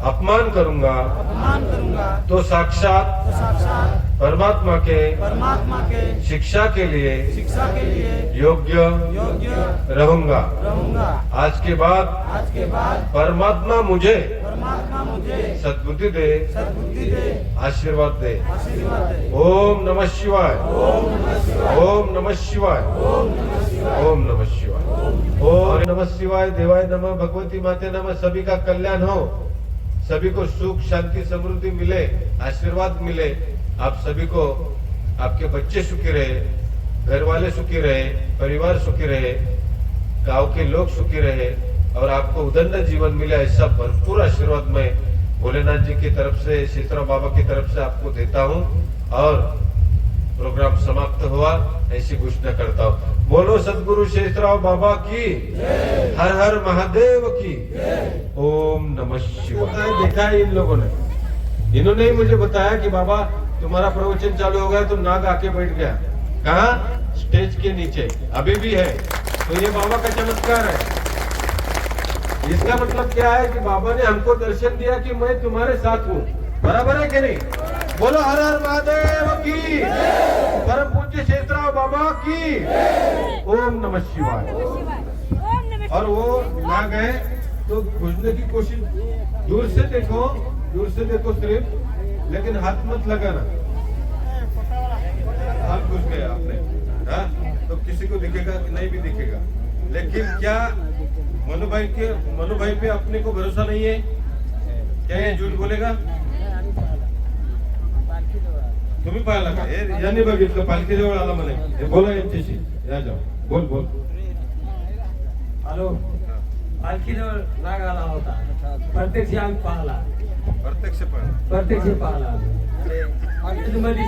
[SPEAKER 2] अपमान करूंगा तो साक्षात परमात्मा के शिक्षा के लिए योग्य रहूंगा। आज के बाद परमात्मा मुझे सद्बुद्धि दे, आशीर्वाद दे। ओम नमः शिवाय, ओम नमः शिवाय, ओम नमः शिवाय, ओम नमः शिवाय। देवाय नमः, भगवती माते नमः। सभी का कल्याण हो, सभी को सुख शांति समृद्धि मिले, आशीर्वाद मिले। आप सभी को, आपके बच्चे सुखी रहे, घर वाले सुखी रहे, परिवार सुखी रहे, गांव के लोग सुखी रहे और आपको उदंड जीवन मिले, ऐसा भरपूर आशीर्वाद मैं भोलेनाथ जी की तरफ से, शेषराव बाबा की तरफ से आपको देता हूँ। और प्रोग्राम समाप्त हुआ, ऐसी घोषणा करता हूँ। बोलो सदगुरु शेषराव बाबा की, हर हर महादेव की। ओम नमः शिवाय। देखा है इन लोगों ने, इन्होंने ही मुझे बताया कि बाबा तुम्हारा प्रवचन चालू हो गया तो नाग आके बैठ गया। कहाँ? स्टेज के नीचे, अभी भी है। तो ये बाबा का चमत्कार है। इसका मतलब क्या है कि बाबा ने हमको दर्शन दिया कि मैं तुम्हारे साथ हूँ। बराबर है कि नहीं? बोलो हर हर महादेव की, परम पूज्य शेषराव बाबा की। ओम नमः शिवाय। और वो नाग है तो घुसने की कोशिश, दूर से देखो सिर्फ, लेकिन हाथ मत लगाना। हाथ घुस गया आपने, तो किसी को दिखेगा कि नहीं भी दिखेगा। लेकिन क्या मनु भाई पे अपने को भरोसा नहीं है? क्या ये झूठ बोलेगा? तुम्ही पाहिला का? यांनी बघितलं, पालखीजवळ आला म्हणे, बोला यांच्याशी, या जाऊ, बोल.
[SPEAKER 3] हॅलो, पालखीजवळ नाग आला होता, प्रत्यक्ष आम्ही पाहिला.
[SPEAKER 2] प्रत्यक्ष पाहिला.
[SPEAKER 3] स्टेजमध्ये